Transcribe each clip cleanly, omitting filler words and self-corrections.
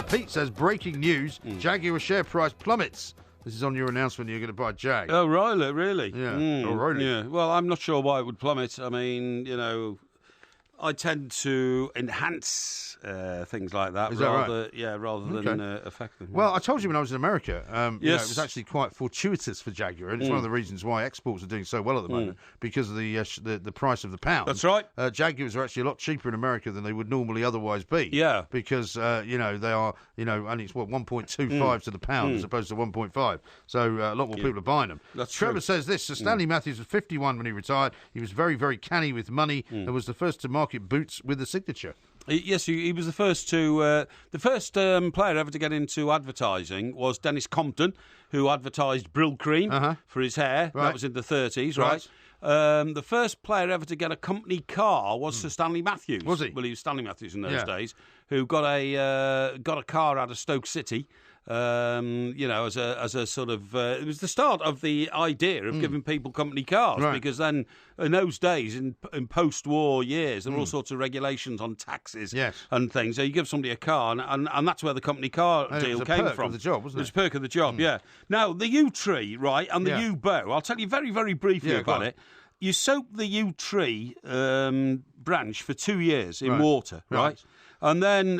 Pete says, breaking news, Jaguar share price plummets. This is on your announcement you're going to buy Jag. Oh, really? Yeah. Oh, really? Yeah. Well, I'm not sure why it would plummet. I mean, I tend to enhance things like that, Is that rather, right? yeah, rather than affect them. Well, I told you when I was in America, yes. It was actually quite fortuitous for Jaguar, and it's one of the reasons why exports are doing so well at the moment, because of the price of the pound. That's right. Jaguars are actually a lot cheaper in America than they would normally otherwise be. Yeah. Because, they are, only it's 1.25 to the pound as opposed to 1.5. So a lot more people are buying them. That's Trevor true. says this, Stanley Matthews was 51 when he retired. He was very, very canny with money and was the first to market boots with the signature. Yes, he was the first to. The first player ever to get into advertising was Dennis Compton, who advertised Brill Cream for his hair. Right. That was in the 30s, right? The first player ever to get a company car was Sir Stanley Matthews. Was he? Well, he was Stanley Matthews in those days, who got a car out of Stoke City. As a sort of, it was the start of the idea of giving people company cars, because then in those days, in post-war years, there were all sorts of regulations on taxes and things. So you give somebody a car, and that's where the company car deal came from. It was a perk of the job, wasn't it? It was a perk of the job, yeah. Now, the yew tree, right, and the yew bow, I'll tell you very, very briefly about it. You soak the yew tree branch for 2 years in water, right? And then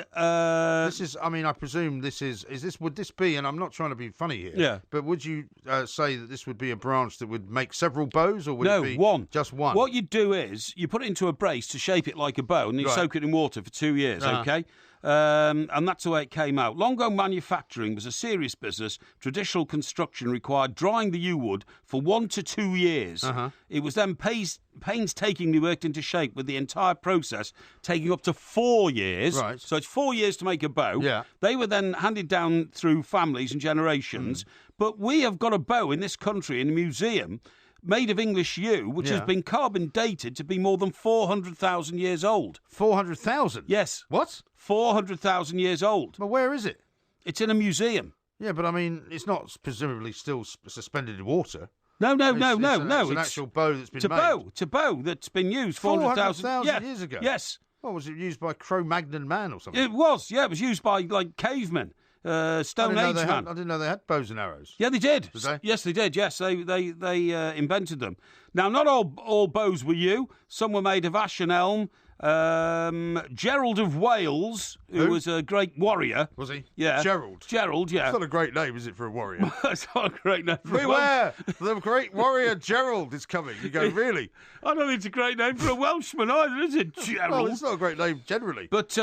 this is. I mean, I presume this is. Would this be? And I'm not trying to be funny here. Yeah. But would you say that this would be a branch that would make several bows, or would it be one? Just one. What you do is you put it into a brace to shape it like a bow, and you soak it in water for 2 years. Okay. And that's the way it came out. Longo manufacturing was a serious business. Traditional construction required drying the yew wood for 1 to 2 years. It was then painstakingly worked into shape, with the entire process taking up to 4 years. Right. So it's 4 years to make a bow. Yeah. They were then handed down through families and generations. But we have got a bow in this country in a museum made of English yew, which has been carbon dated to be more than 400,000 years old. 400,000? Yes. What? 400,000 years old. Well, where is it? It's in a museum. Yeah, but I mean, it's not presumably still suspended in water. No. It's an It's actual bow that's been made. To bow that's been used 400,000 years ago? Yes. Well, was it used by Cro-Magnon man or something? It was, yeah. It was used by, cavemen, Stone Age man. I didn't know they had bows and arrows. Yeah, they did. Did they? Yes, they did. Yes, they invented them. Now, not all bows were yew. Some were made of ash and elm. Gerald of Wales, who was a great warrior. Was he? Yeah. Gerald, yeah. It's not a great name, is it, for a warrior? It's not a great name for Beware! The great warrior Gerald is coming. You go, really? I don't think it's a great name for a Welshman either, is it, Gerald? Well, it's not a great name generally. But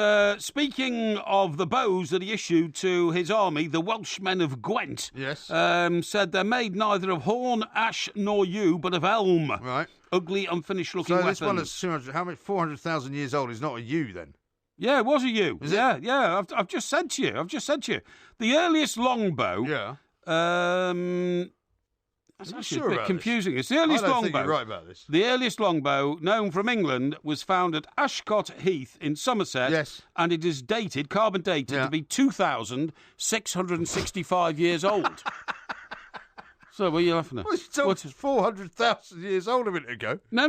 speaking of the bows that he issued to his army, the Welshmen of Gwent said they're made neither of horn, ash, nor yew, but of elm. Right. Ugly, unfinished-looking weapons. So this one that's 200, how many? 400,000 years old is not a yew then? Yeah, it was a yew. Is it? Yeah. Yeah. I've just said to you. The earliest longbow. Yeah. That's actually a bit confusing. It's the earliest longbow. I don't longbow. think you're right about this. The earliest longbow known from England was found at Ashcott Heath in Somerset. Yes. And it is dated, carbon dated, to be 2,665 years old. So, what are you laughing at? Well, you told us 400,000 years old a minute ago. No.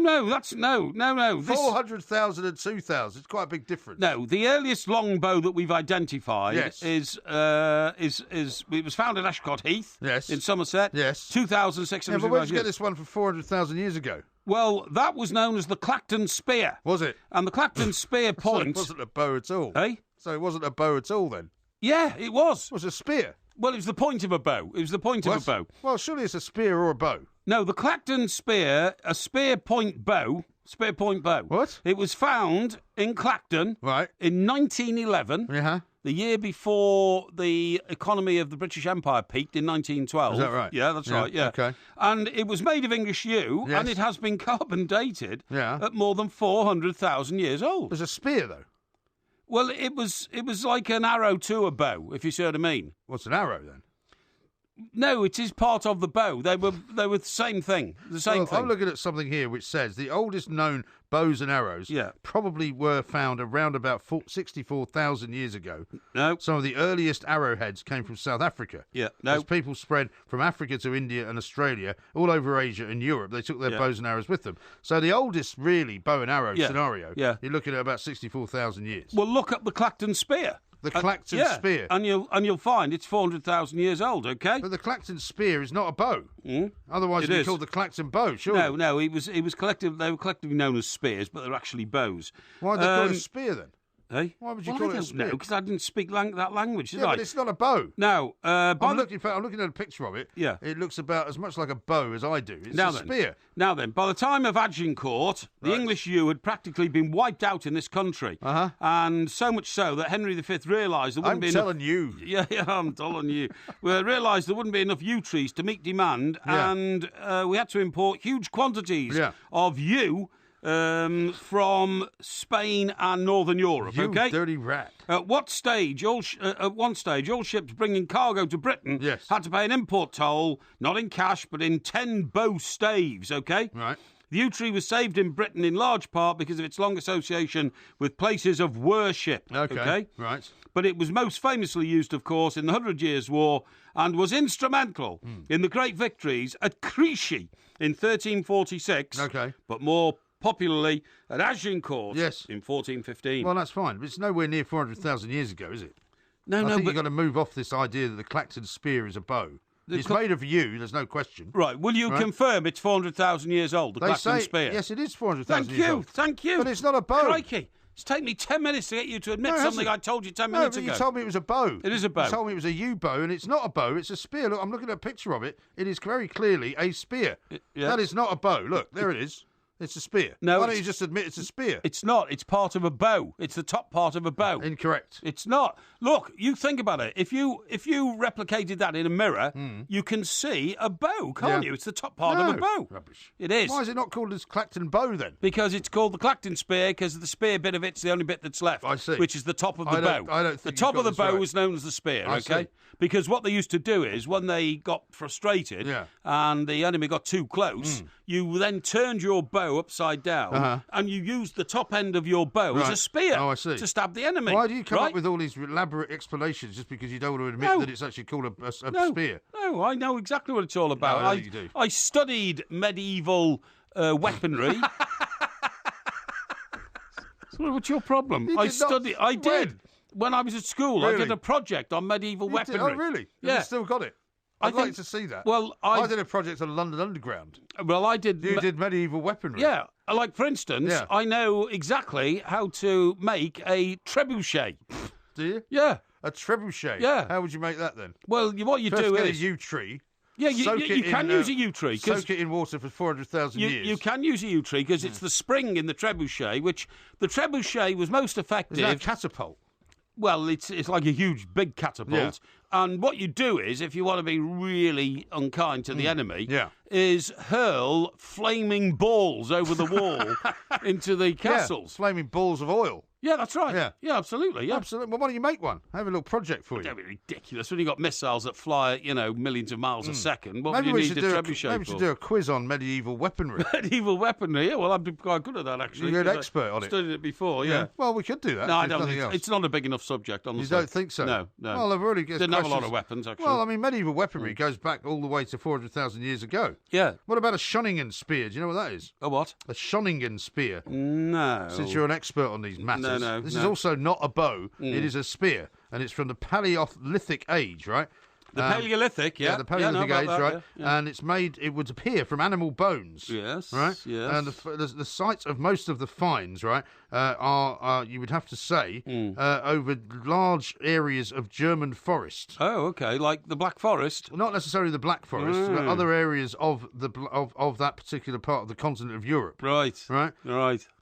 400,000 and 2,000. It's quite a big difference. No, the earliest longbow that we've identified is it was found at Ashcott Heath in Somerset. Yes. 2,665 Yeah, but where did you get this one from 400,000 years ago? Well, that was known as the Clacton Spear. Was it? And the Clacton Spear point... So it wasn't a bow at all. Eh? So it wasn't a bow at all then? Yeah, it was. It was a spear. Well, it was the point of a bow. It was the point of a bow. Well, surely it's a spear or a bow. No, the Clacton Spear, a spear point bow. What? It was found in Clacton in 1911, the year before the economy of the British Empire peaked in 1912. Is that right? Yeah, that's right, yeah. Okay. And it was made of English yew, and it has been carbon dated at more than 400,000 years old. It was a spear, though. Well, it was like an arrow to a bow, if you see what I mean. What's an arrow, then? No, it is part of the bow. They were the same thing. The same thing. I'm looking at something here which says the oldest known bows and arrows probably were found around about 64,000 years ago. No. Some of the earliest arrowheads came from South Africa. Yeah. No. As people spread from Africa to India and Australia, all over Asia and Europe, they took their bows and arrows with them. So the oldest really bow and arrow scenario, you're looking at about 64,000 years. Well, look up the Clacton Spear. The Clacton spear. And you'll find it's 400,000 years old, okay? But the Clacton spear is not a bow. Otherwise it'd be called the Clacton bow, surely. No, they were collectively known as spears, but they're actually bows. Why'd they call it a spear then? Hey? Why would you call it a spear? No, because I didn't speak that language, did I? But it's not a bow. No. I'm looking at a picture of it. Yeah. It looks about as much like a bow as I do. It's a spear. Now then, by the time of Agincourt, the English yew had practically been wiped out in this country. And so much so that Henry V realised there wouldn't be enough... I'm telling you. Yeah, I'm telling you. We realised there wouldn't be enough yew trees to meet demand, and we had to import huge quantities of yew from Spain and Northern Europe. You dirty rat. At one stage, all ships bringing cargo to Britain had to pay an import toll, not in cash, but in 10 bow staves, okay? Right. The yew tree was saved in Britain in large part because of its long association with places of worship. Okay? Right. But it was most famously used, of course, in the 100 Years' War and was instrumental in the great victories at Crécy in 1346. Okay. But more popularly at Agincourt in 1415. Well, that's fine, but it's nowhere near 400,000 years ago, is it? No, I think but you've got to move off this idea that the Clacton spear is a bow. It's made of yew, there's no question. Right, will you confirm it's 400,000 years old, the Clacton spear? Yes, it is 400,000 years old. Thank you. But it's not a bow. Crikey. It's taken me 10 minutes to get you to admit something I told you 10 minutes ago. You told me it was a bow. It is a bow. You told me it was a yew bow, and it's not a bow, it's a spear. Look, I'm looking at a picture of it. It is very clearly a spear. That is not a bow. Look, there it is. It's a spear. No, why don't you just admit it's a spear? It's not. It's part of a bow. It's the top part of a bow. Incorrect. It's not. Look, you think about it. If you replicated that in a mirror, you can see a bow, can't you? It's the top part of a bow. Rubbish. It is. Why is it not called as Clacton bow then? Because it's called the Clacton spear, because the spear bit of it's the only bit that's left. I see. Which is the top of the bow. I don't think the top of the bow right. was known as the spear, I okay? see. Because what they used to do is, when they got frustrated and the enemy got too close, you then turned your bow upside down and you used the top end of your bow as a spear to stab the enemy. Why do you come up with all these elaborate explanations just because you don't want to admit that it's actually called a spear? No, I know exactly what it's all about. No, you do. I studied medieval weaponry. So what's your problem? I did. When I was at school, I did a project on medieval weaponry. Oh, really? Yeah. You still got it? I'd like to see that. Well, I did a project on London Underground. Well, I did... You did medieval weaponry? Yeah. Like, for instance, I know exactly how to make a trebuchet. Do you? Yeah. A trebuchet? Yeah. How would you make that then? Well, what you First do get is... a yew tree. Yeah, you can use a yew tree. Soak it in water for 400,000 years. You can use a yew tree because it's the spring in the trebuchet, which the trebuchet was most effective... Is that a catapult? Well, it's like a huge, big catapult. And what you do is, if you want to be really unkind to the enemy, is hurl flaming balls over the wall into the castles. Flaming balls of oil. Yeah, that's right. Yeah, absolutely. Yeah. Absolutely. Well, why don't you make one? I have a little project for you. That'd be ridiculous when you got missiles that fly, millions of miles a second. What would you need a trebuchet for? Maybe we should do a quiz on medieval weaponry. Medieval weaponry? Yeah, well, I'd be quite good at that, actually. You're an expert on it. Studied it before, yeah. Well, we could do that. No, I don't think it's not a big enough subject, honestly. You don't think so? No. Well, I've already didn't have a lot of weapons, actually. Well, I mean, medieval weaponry goes back all the way to 400,000 years ago. Yeah. What about a Schonningen spear? Do you know what that is? A what? A Schonningen spear. No. Since you're an expert on these matters. No. This is also not a bow. It is a spear. And it's from the Paleolithic age, right? The Paleolithic, the Paleolithic age, that, right? Yeah. And it's made, it would appear from animal bones. Yes. Right? Yes. And the sites of most of the finds, right, are you would have to say, over large areas of German forest. Oh, okay. Like the Black Forest? Not necessarily the Black Forest, but other areas of that particular part of the continent of Europe. Right.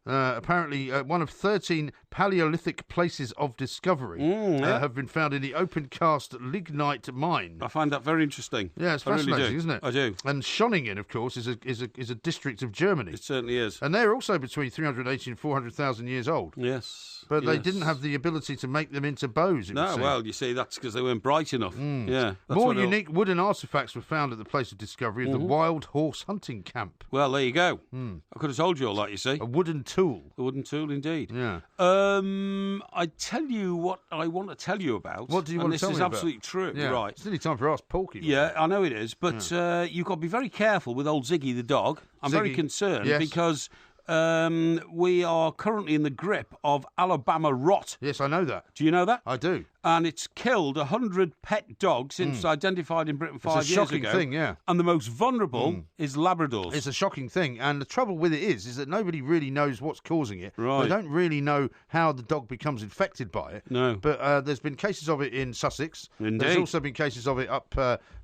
Apparently, one of 13 Paleolithic places of discovery have been found in the open-cast lignite mine. I find that very interesting. Yeah, it's fascinating, really isn't it? I do. And Schonningen, of course, is a district of Germany. It certainly is. And they're also between 380 and 400,000 years old. Yes. But they didn't have the ability to make them into bows. No, well, you see, that's because they weren't bright enough. Yeah. More unique wooden artefacts were found at the place of discovery of the Wild Horse Hunting Camp. Well, there you go. I could have told you all that, you see. A wooden tool. A wooden tool, indeed. Yeah. I tell you what I want to tell you about. What do you want to tell me about? This is absolutely true. Yeah. Right. It's nearly time for Ask Porky. Yeah, I know it is. But you've got to be very careful with old Ziggy the dog. I'm very concerned because... we are currently in the grip of Alabama rot. Yes, I know that. Do you know that? I do. and it's killed 100 pet dogs since identified in Britain 5 years ago. It's a shocking thing, yeah. And the most vulnerable is Labradors. It's a shocking thing, and the trouble with it is that nobody really knows what's causing it. Right. They don't really know how the dog becomes infected by it. No. But there's been cases of it in Sussex. Indeed. There's also been cases of it up,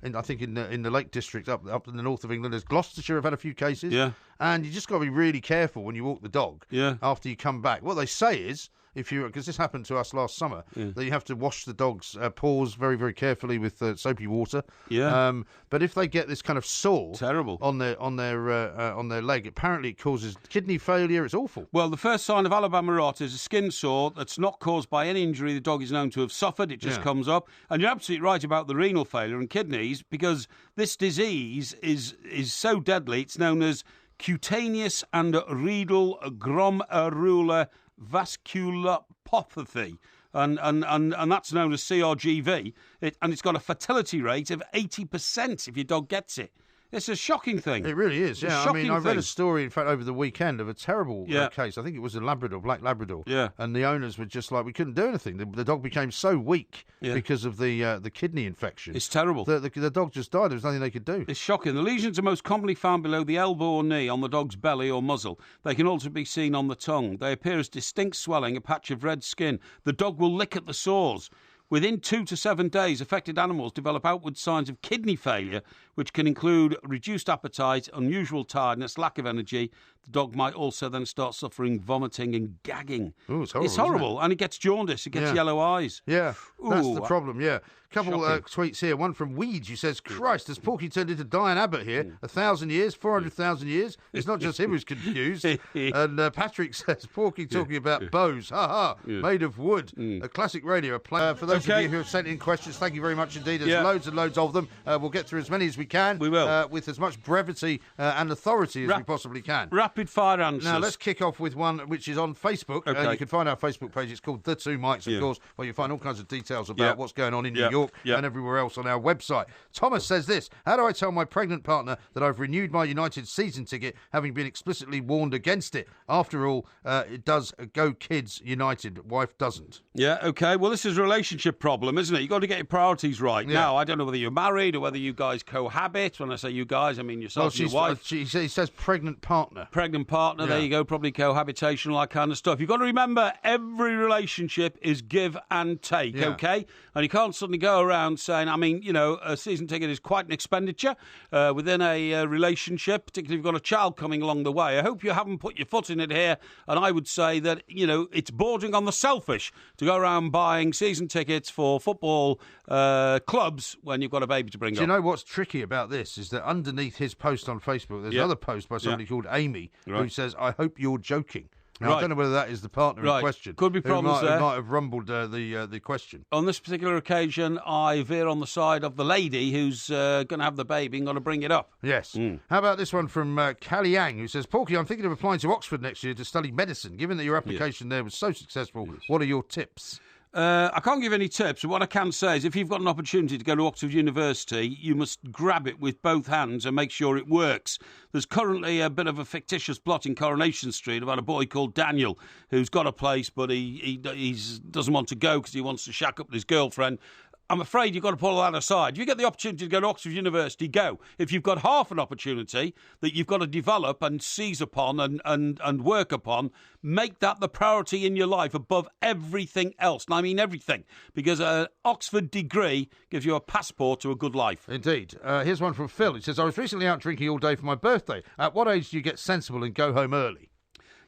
in the Lake District, up in the north of England. There's Gloucestershire have had a few cases. Yeah. And you just got to be really careful when you walk the dog. Yeah. After you come back. What they say is, because this happened to us last summer, that you have to wash the dog's paws very, very carefully with soapy water. Yeah. But if they get this kind of sore, terrible, on their leg, apparently it causes kidney failure. It's awful. Well, the first sign of Alabama rot is a skin sore that's not caused by any injury the dog is known to have suffered. It just comes up, and you're absolutely right about the renal failure and kidneys, because this disease is so deadly. It's known as cutaneous and renal glomerular vasculopathy, and that's known as CRGV, and it's got a fatality rate of 80% if your dog gets it. It's a shocking thing. It really is, yeah. I mean, I read a story, in fact, over the weekend of a terrible case. I think it was a Black Labrador. Yeah. And the owners were just like, we couldn't do anything. The dog became so weak because of the kidney infection. It's terrible. The dog just died. There was nothing they could do. It's shocking. The lesions are most commonly found below the elbow or knee, on the dog's belly or muzzle. They can also be seen on the tongue. They appear as distinct swelling, a patch of red skin. The dog will lick at the sores. Within 2 to 7 days, affected animals develop outward signs of kidney failure, which can include reduced appetite, unusual tiredness, lack of energy. The dog might also then start suffering vomiting and gagging. Ooh, it's horrible. It's horrible, and it gets jaundice. It gets yellow eyes. Yeah, that's the problem, yeah. Couple Shocking. Tweets here. One from Weeds, who says, Christ, has Porky turned into Diane Abbott here? 1,000 years, 400,000 years? It's not just him who's confused. And Patrick says, Porky talking about bows, made of wood. A classic radio. For those of you who have sent in questions, thank you very much indeed. There's loads and loads of them. We'll get through as many as we can. We will. With as much brevity and authority as we possibly can. Rapid fire answers. Now, let's kick off with one which is on Facebook. You can find our Facebook page. It's called The Two Mics, of course, where you find all kinds of details about what's going on in New York and everywhere else on our website. Thomas says this: how do I tell my pregnant partner that I've renewed my United season ticket, having been explicitly warned against it? After all, it does go Kids United. Wife doesn't. Yeah, okay. Well, this is a relationship problem, isn't it? You've got to get your priorities right. Yeah. Now, I don't know whether you're married or whether you guys cohabit. When I say you guys, I mean yourself and your wife. He says pregnant partner. Pregnant partner, there you go. Probably cohabitation, all that kind of stuff. You've got to remember, every relationship is give and take, okay? And you can't suddenly go around saying, I mean, you know, a season ticket is quite an expenditure within a relationship, particularly if you've got a child coming along the way. I hope you haven't put your foot in it here, and I would say that, you know, it's bordering on the selfish to go around buying season tickets for football clubs when you've got a baby to bring up. Do you know what's tricky about this is that underneath his post on Facebook, there's another post by somebody called Amy who says, I hope you're joking. Now, I don't know whether that is the partner in question. Could be problems there. Who might have rumbled the question. On this particular occasion, I veer on the side of the lady who's going to have the baby and going to bring it up. Yes. How about this one from Callie Yang, who says, Porky, I'm thinking of applying to Oxford next year to study medicine. Given that your application there was so successful, what are your tips? I can't give any tips, but what I can say is if you've got an opportunity to go to Oxford University, you must grab it with both hands and make sure it works. There's currently a bit of a fictitious plot in Coronation Street about a boy called Daniel who's got a place, but he doesn't want to go because he wants to shack up with his girlfriend. I'm afraid you've got to pull that aside. If you get the opportunity to go to Oxford University, go. If you've got half an opportunity that you've got to develop and seize upon and work upon, make that the priority in your life above everything else. And I mean everything, because an Oxford degree gives you a passport to a good life. Indeed. Here's one from Phil. He says, I was recently out drinking all day for my birthday. At what age do you get sensible and go home early?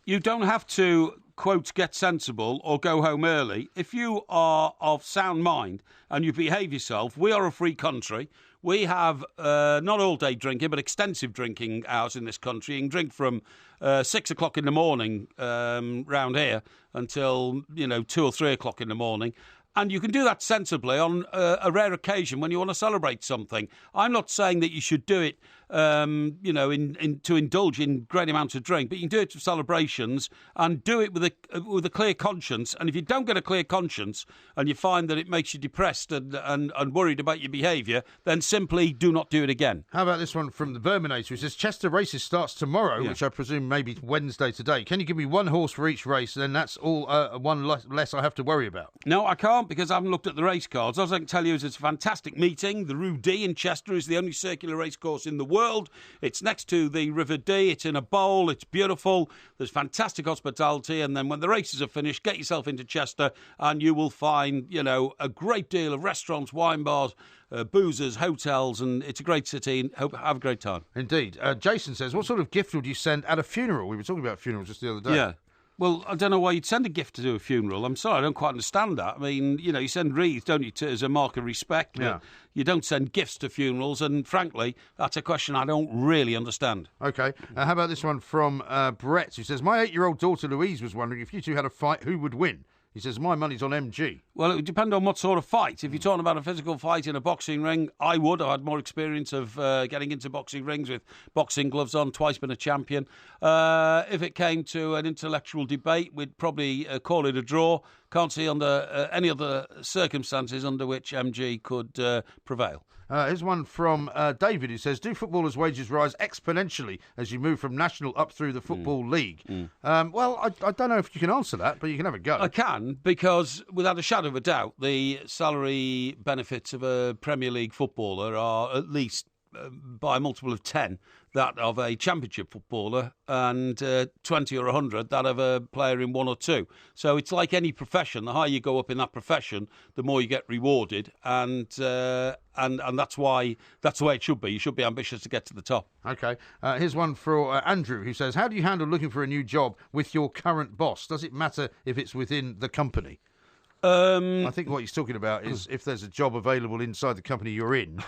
You don't have to, quote, get sensible or go home early. If you are of sound mind and you behave yourself, we are a free country. We have not all-day drinking, but extensive drinking hours in this country. You can drink from 6 o'clock in the morning round here until, 2 or 3 o'clock in the morning. And you can do that sensibly on a rare occasion when you want to celebrate something. I'm not saying that you should do it to indulge in great amounts of drink, but you can do it for celebrations and do it with a clear conscience. And if you don't get a clear conscience and you find that it makes you depressed and worried about your behaviour, then simply do not do it again. How about this one from the Verminator, who says, Chester Races starts tomorrow, which I presume maybe Wednesday today. Can you give me one horse for each race? Then that's all one less I have to worry about. No, I can't, because I haven't looked at the race cards. All I can tell you is it's a fantastic meeting. The Rue D in Chester is the only circular race course in the world. It's next to the River Dee. It's in a bowl. It's beautiful. There's fantastic hospitality. And then when the races are finished, get yourself into Chester and you will find, a great deal of restaurants, wine bars, boozers, hotels, and it's a great city, and have a great time. Indeed. Jason says, what sort of gift would you send at a funeral? We were talking about funerals just the other day. Yeah. Well, I don't know why you'd send a gift to do a funeral. I'm sorry, I don't quite understand that. I mean, you send wreaths, don't you, as a mark of respect. Yeah. You don't send gifts to funerals, and frankly, that's a question I don't really understand. OK. How about this one from Brett, who says, my 8-year-old daughter Louise was wondering if you two had a fight, who would win? He says, my money's on MG. Well, it would depend on what sort of fight. If you're talking about a physical fight in a boxing ring, I would. I've had more experience of getting into boxing rings with boxing gloves on, twice been a champion. If it came to an intellectual debate, we'd probably call it a draw. Can't see under any other circumstances under which MG could prevail. Here's one from David, who says, do footballers' wages rise exponentially as you move from national up through the Football League? Well, I don't know if you can answer that, but you can have a go. I can, because without a shadow of a doubt, the salary benefits of a Premier League footballer are at least by a multiple of 10 that of a championship footballer, and 20 or 100 that of a player in 1 or 2. So it's like any profession. The higher you go up in that profession, the more you get rewarded, and that's why that's the way it should be. You should be ambitious to get to the top. OK. Here's one for Andrew, who says, how do you handle looking for a new job with your current boss? Does it matter if it's within the company? I think what he's talking about is if there's a job available inside the company you're in,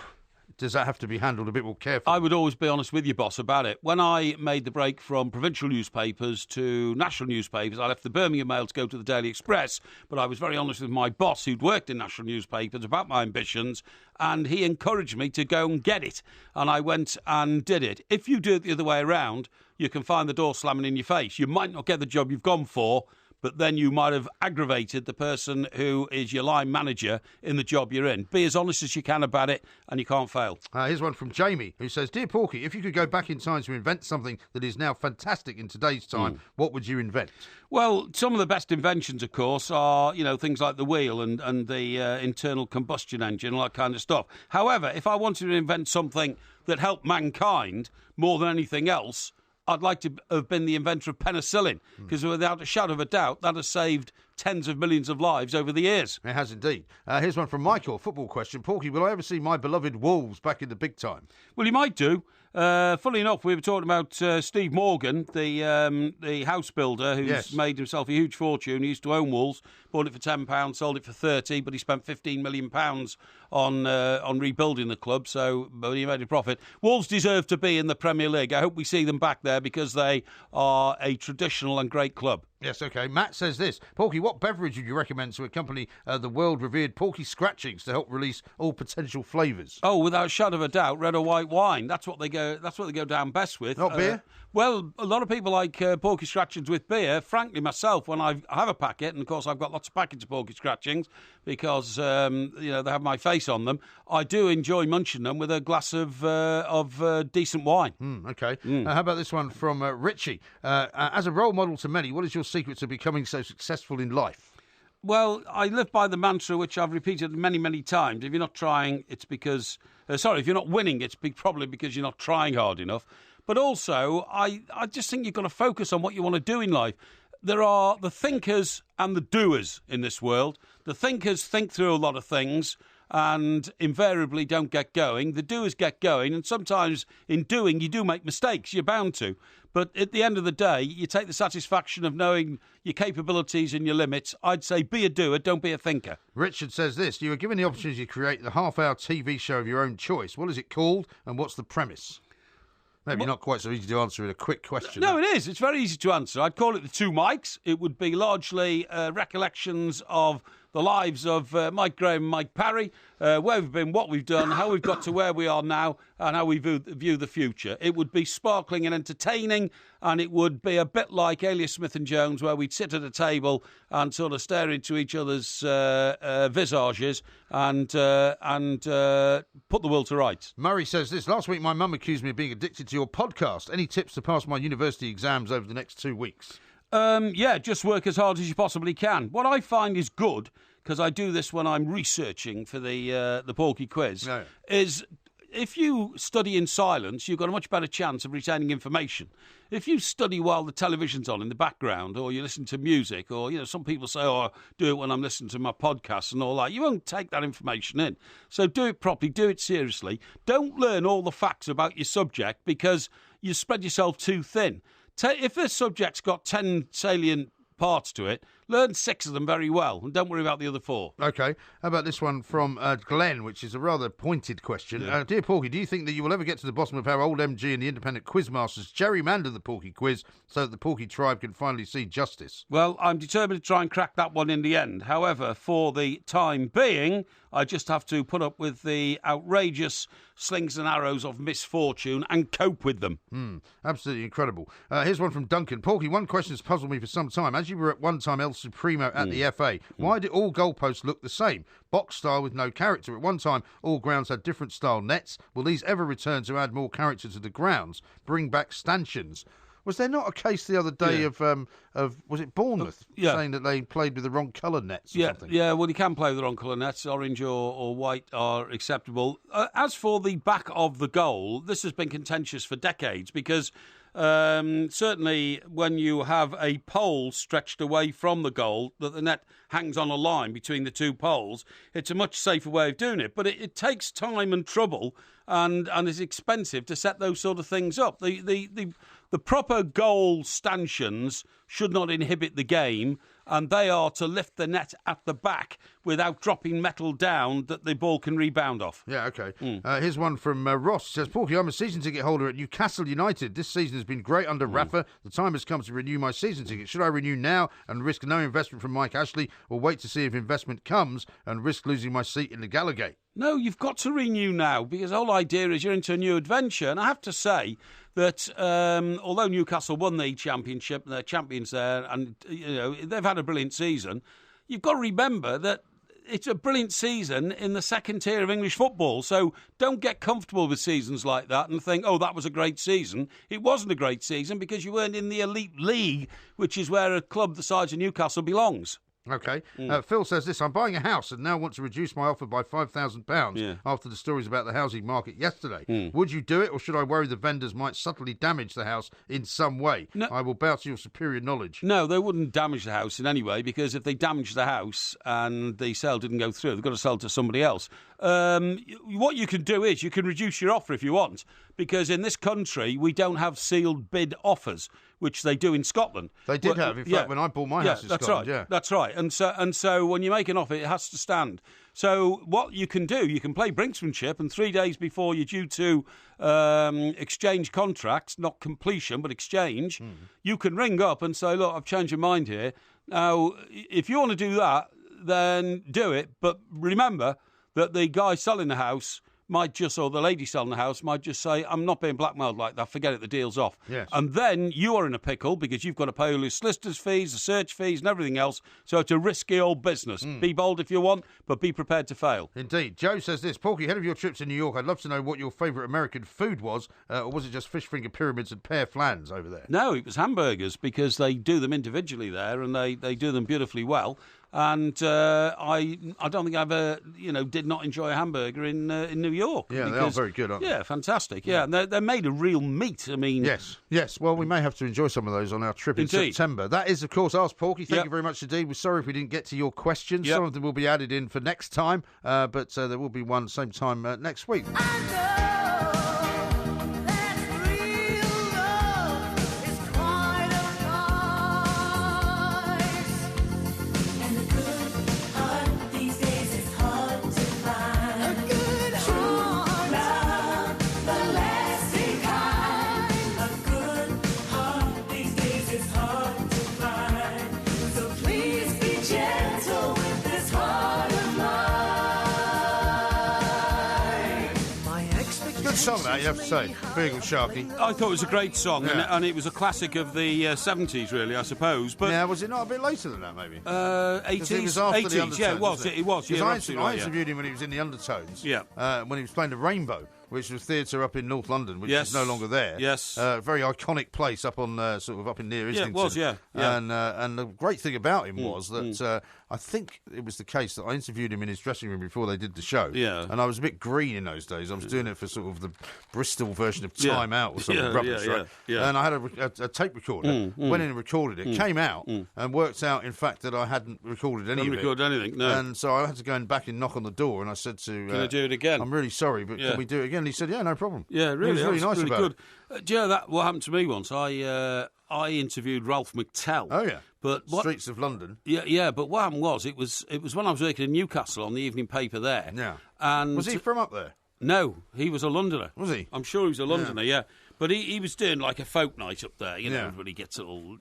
does that have to be handled a bit more carefully? I would always be honest with your boss about it. When I made the break from provincial newspapers to national newspapers, I left the Birmingham Mail to go to the Daily Express, but I was very honest with my boss, who'd worked in national newspapers, about my ambitions, and he encouraged me to go and get it. And I went and did it. If you do it the other way around, you can find the door slamming in your face. You might not get the job you've gone for, but then you might have aggravated the person who is your line manager in the job you're in. Be as honest as you can about it, and you can't fail. Here's one from Jamie, who says, Dear Porky, if you could go back in time to invent something that is now fantastic in today's time, what would you invent? Well, some of the best inventions, of course, are, things like the wheel and the internal combustion engine, all that kind of stuff. However, if I wanted to invent something that helped mankind more than anything else, I'd like to have been the inventor of penicillin, because without a shadow of a doubt, that has saved tens of millions of lives over the years. It has indeed. Here's one from Michael, a football question. Porky, will I ever see my beloved Wolves back in the big time? Well, you might do. Funnily enough, we were talking about Steve Morgan, the house builder who's made himself a huge fortune. He used to own Wolves, bought it for £10, sold it for 30, but he spent £15 million on rebuilding the club, but he made a profit. Wolves deserve to be in the Premier League. I hope we see them back there, because they are a traditional and great club. Yes, OK. Matt says this. Porky, what beverage would you recommend to accompany the world-revered Porky Scratchings to help release all potential flavours? Oh, without a shadow of a doubt, red or white wine. That's what they go down best with. Not beer? Well, a lot of people like Porky Scratchings with beer. Frankly, myself, when I have a packet, and of course I've got lots of packets of Porky Scratchings because they have my face on them, I do enjoy munching them with a glass of decent wine. OK. How about this one from Richie? As a role model to many, what is your secret to becoming so successful in life? Well, I live by the mantra, which I've repeated many, many times. If you're not trying, it's because... if you're not winning, it's probably because you're not trying hard enough. But also, I just think you've got to focus on what you want to do in life. There are the thinkers and the doers in this world. The thinkers think through a lot of things and invariably don't get going. The doers get going, and sometimes in doing you do make mistakes. You're bound to. But at the end of the day, you take the satisfaction of knowing your capabilities and your limits. I'd say be a doer, don't be a thinker. Richard says this. You were given the opportunity to create the half-hour TV show of your own choice. What is it called, and what's the premise? Maybe not quite so easy to answer in a quick question. No, it is. It's very easy to answer. I'd call it the Two Mikes. It would be largely recollections of the lives of Mike, Graham and Mike Parry, where we've been, what we've done, how we've got to where we are now, and how we view the future. It would be sparkling and entertaining, and it would be a bit like Alias Smith and Jones, where we'd sit at a table and sort of stare into each other's visages and put the world to rights. Murray says this: last week my mum accused me of being addicted to your podcast. Any tips to pass my university exams over the next 2 weeks? Just work as hard as you possibly can. What I find is good, because I do this when I'm researching for the Porky quiz, is if you study in silence, you've got a much better chance of retaining information. If you study while the television's on in the background, or you listen to music, or, some people say, I do it when I'm listening to my podcasts and all that, you won't take that information in. So do it properly, do it seriously. Don't learn all the facts about your subject, because you spread yourself too thin. If the subject's got 10 salient parts to it, learn 6 of them very well, and don't worry about the other 4. OK. How about this one from Glenn, which is a rather pointed question. Yeah. Dear Porky, do you think that you will ever get to the bottom of how old MG and the independent quizmasters gerrymander the Porky quiz so that the Porky tribe can finally see justice? Well, I'm determined to try and crack that one in the end. However, for the time being, I just have to put up with the outrageous slings and arrows of misfortune and cope with them. Absolutely incredible. Here's one from Duncan. Porky, one question has puzzled me for some time. As you were at one time El Supremo at the FA, why did all goalposts look the same? Box style with no character. At one time, all grounds had different style nets. Will these ever return to add more character to the grounds? Bring back stanchions? Was there not a case the other day of was it Bournemouth saying that they played with the wrong colour nets or something? Yeah, well, you can play with the wrong colour nets. Orange or white are acceptable. As for the back of the goal, this has been contentious for decades, because certainly when you have a pole stretched away from the goal, that the net hangs on a line between the 2 poles, it's a much safer way of doing it. But it takes time and trouble, and is expensive to set those sort of things up. The proper goal stanchions should not inhibit the game, and they are to lift the net at the back without dropping metal down that the ball can rebound off. Yeah, OK. Here's one from Ross. He says, Porky, I'm a season ticket holder at Newcastle United. This season has been great under Rafa. The time has come to renew my season ticket. Should I renew now and risk no investment from Mike Ashley, or wait to see if investment comes and risk losing my seat in the Gallowgate? No, you've got to renew now, because the whole idea is you're into a new adventure. And I have to say that although Newcastle won the championship, and they're champions there, and they've had a brilliant season, you've got to remember that it's a brilliant season in the second tier of English football. So don't get comfortable with seasons like that and think, oh, that was a great season. It wasn't a great season because you weren't in the elite league, which is where a club the size of Newcastle belongs. OK. Phil says this: I'm buying a house and now want to reduce my offer by £5,000 after the stories about the housing market yesterday. Would you do it, or should I worry the vendors might subtly damage the house in some way? No. I will bow to your superior knowledge. No, they wouldn't damage the house in any way, because if they damage the house and the sale didn't go through, they've got to sell to somebody else. What you can do is you can reduce your offer if you want, because in this country we don't have sealed bid offers, which they do in Scotland. They did have, in fact, when I bought my house in Scotland. Right. That's right. And so when you make an offer, it has to stand. So what you can do, you can play brinksmanship, and 3 days before you're due to exchange contracts, not completion, but exchange, you can ring up and say, look, I've changed your mind here. Now, if you want to do that, then do it. But remember that the guy selling the house might just, or the lady selling the house might just say, I'm not being blackmailed like that, forget it, the deal's off. Yes. And then you are in a pickle, because you've got to pay all your solicitors' fees, the search fees and everything else. So it's a risky old business. Be bold if you want, but be prepared to fail. Indeed. Joe says this: Porky, ahead of your trip to New York, I'd love to know what your favourite American food was, or was it just fish finger pyramids and pear flans over there? No, it was hamburgers, because they do them individually there, and they do them beautifully well. And I don't think I ever, did not enjoy a hamburger in New York. Yeah, they are very good, aren't they? Yeah, fantastic. Yeah, and they're made of real meat. I mean... Yes. Well, we may have to enjoy some of those on our trip in September. That is, of course, Ask Porky. Thank you very much indeed. We're sorry if we didn't get to your questions. Some of them will be added in for next time, but there will be one same time next week. So please be gentle with this heart. song, that, you have to say. Beagle Sharky. I thought it was a great song, and it was a classic of the 70s, really, I suppose. But yeah, was it not a bit later than that, maybe? 80s. It was after the Undertones, yeah, it was. It was. Yeah, I interviewed him when he was in the Undertones. Yeah. When he was playing the Rainbow, which was theatre up in North London, which is no longer there. Yes. Very iconic place up on sort of up in near Islington. Yeah, it was. Yeah. And the great thing about him was that I think it was the case that I interviewed him in his dressing room before they did the show. Yeah. And I was a bit green in those days. I was doing it for sort of the Bristol version of Time Out or something rubbish, right? Yeah. And I had a tape recorder. Went in and recorded it. Came out and worked out, in fact, that I hadn't recorded any of it. Recorded anything, no. And so I had to go back and knock on the door, and I said to... Can I do it again? I'm really sorry, but can we do it again? And he said, yeah, no problem. Yeah, really. He was really nice really about it. Do you know what happened to me once? I interviewed Ralph McTell. Oh, yeah. But Streets of London. Yeah, but what happened was, it was when I was working in Newcastle on the evening paper there. Yeah. And was he from up there? No, he was a Londoner. Was he? I'm sure he was a Londoner, yeah. But he was doing like a folk night up there, you know, everybody gets all,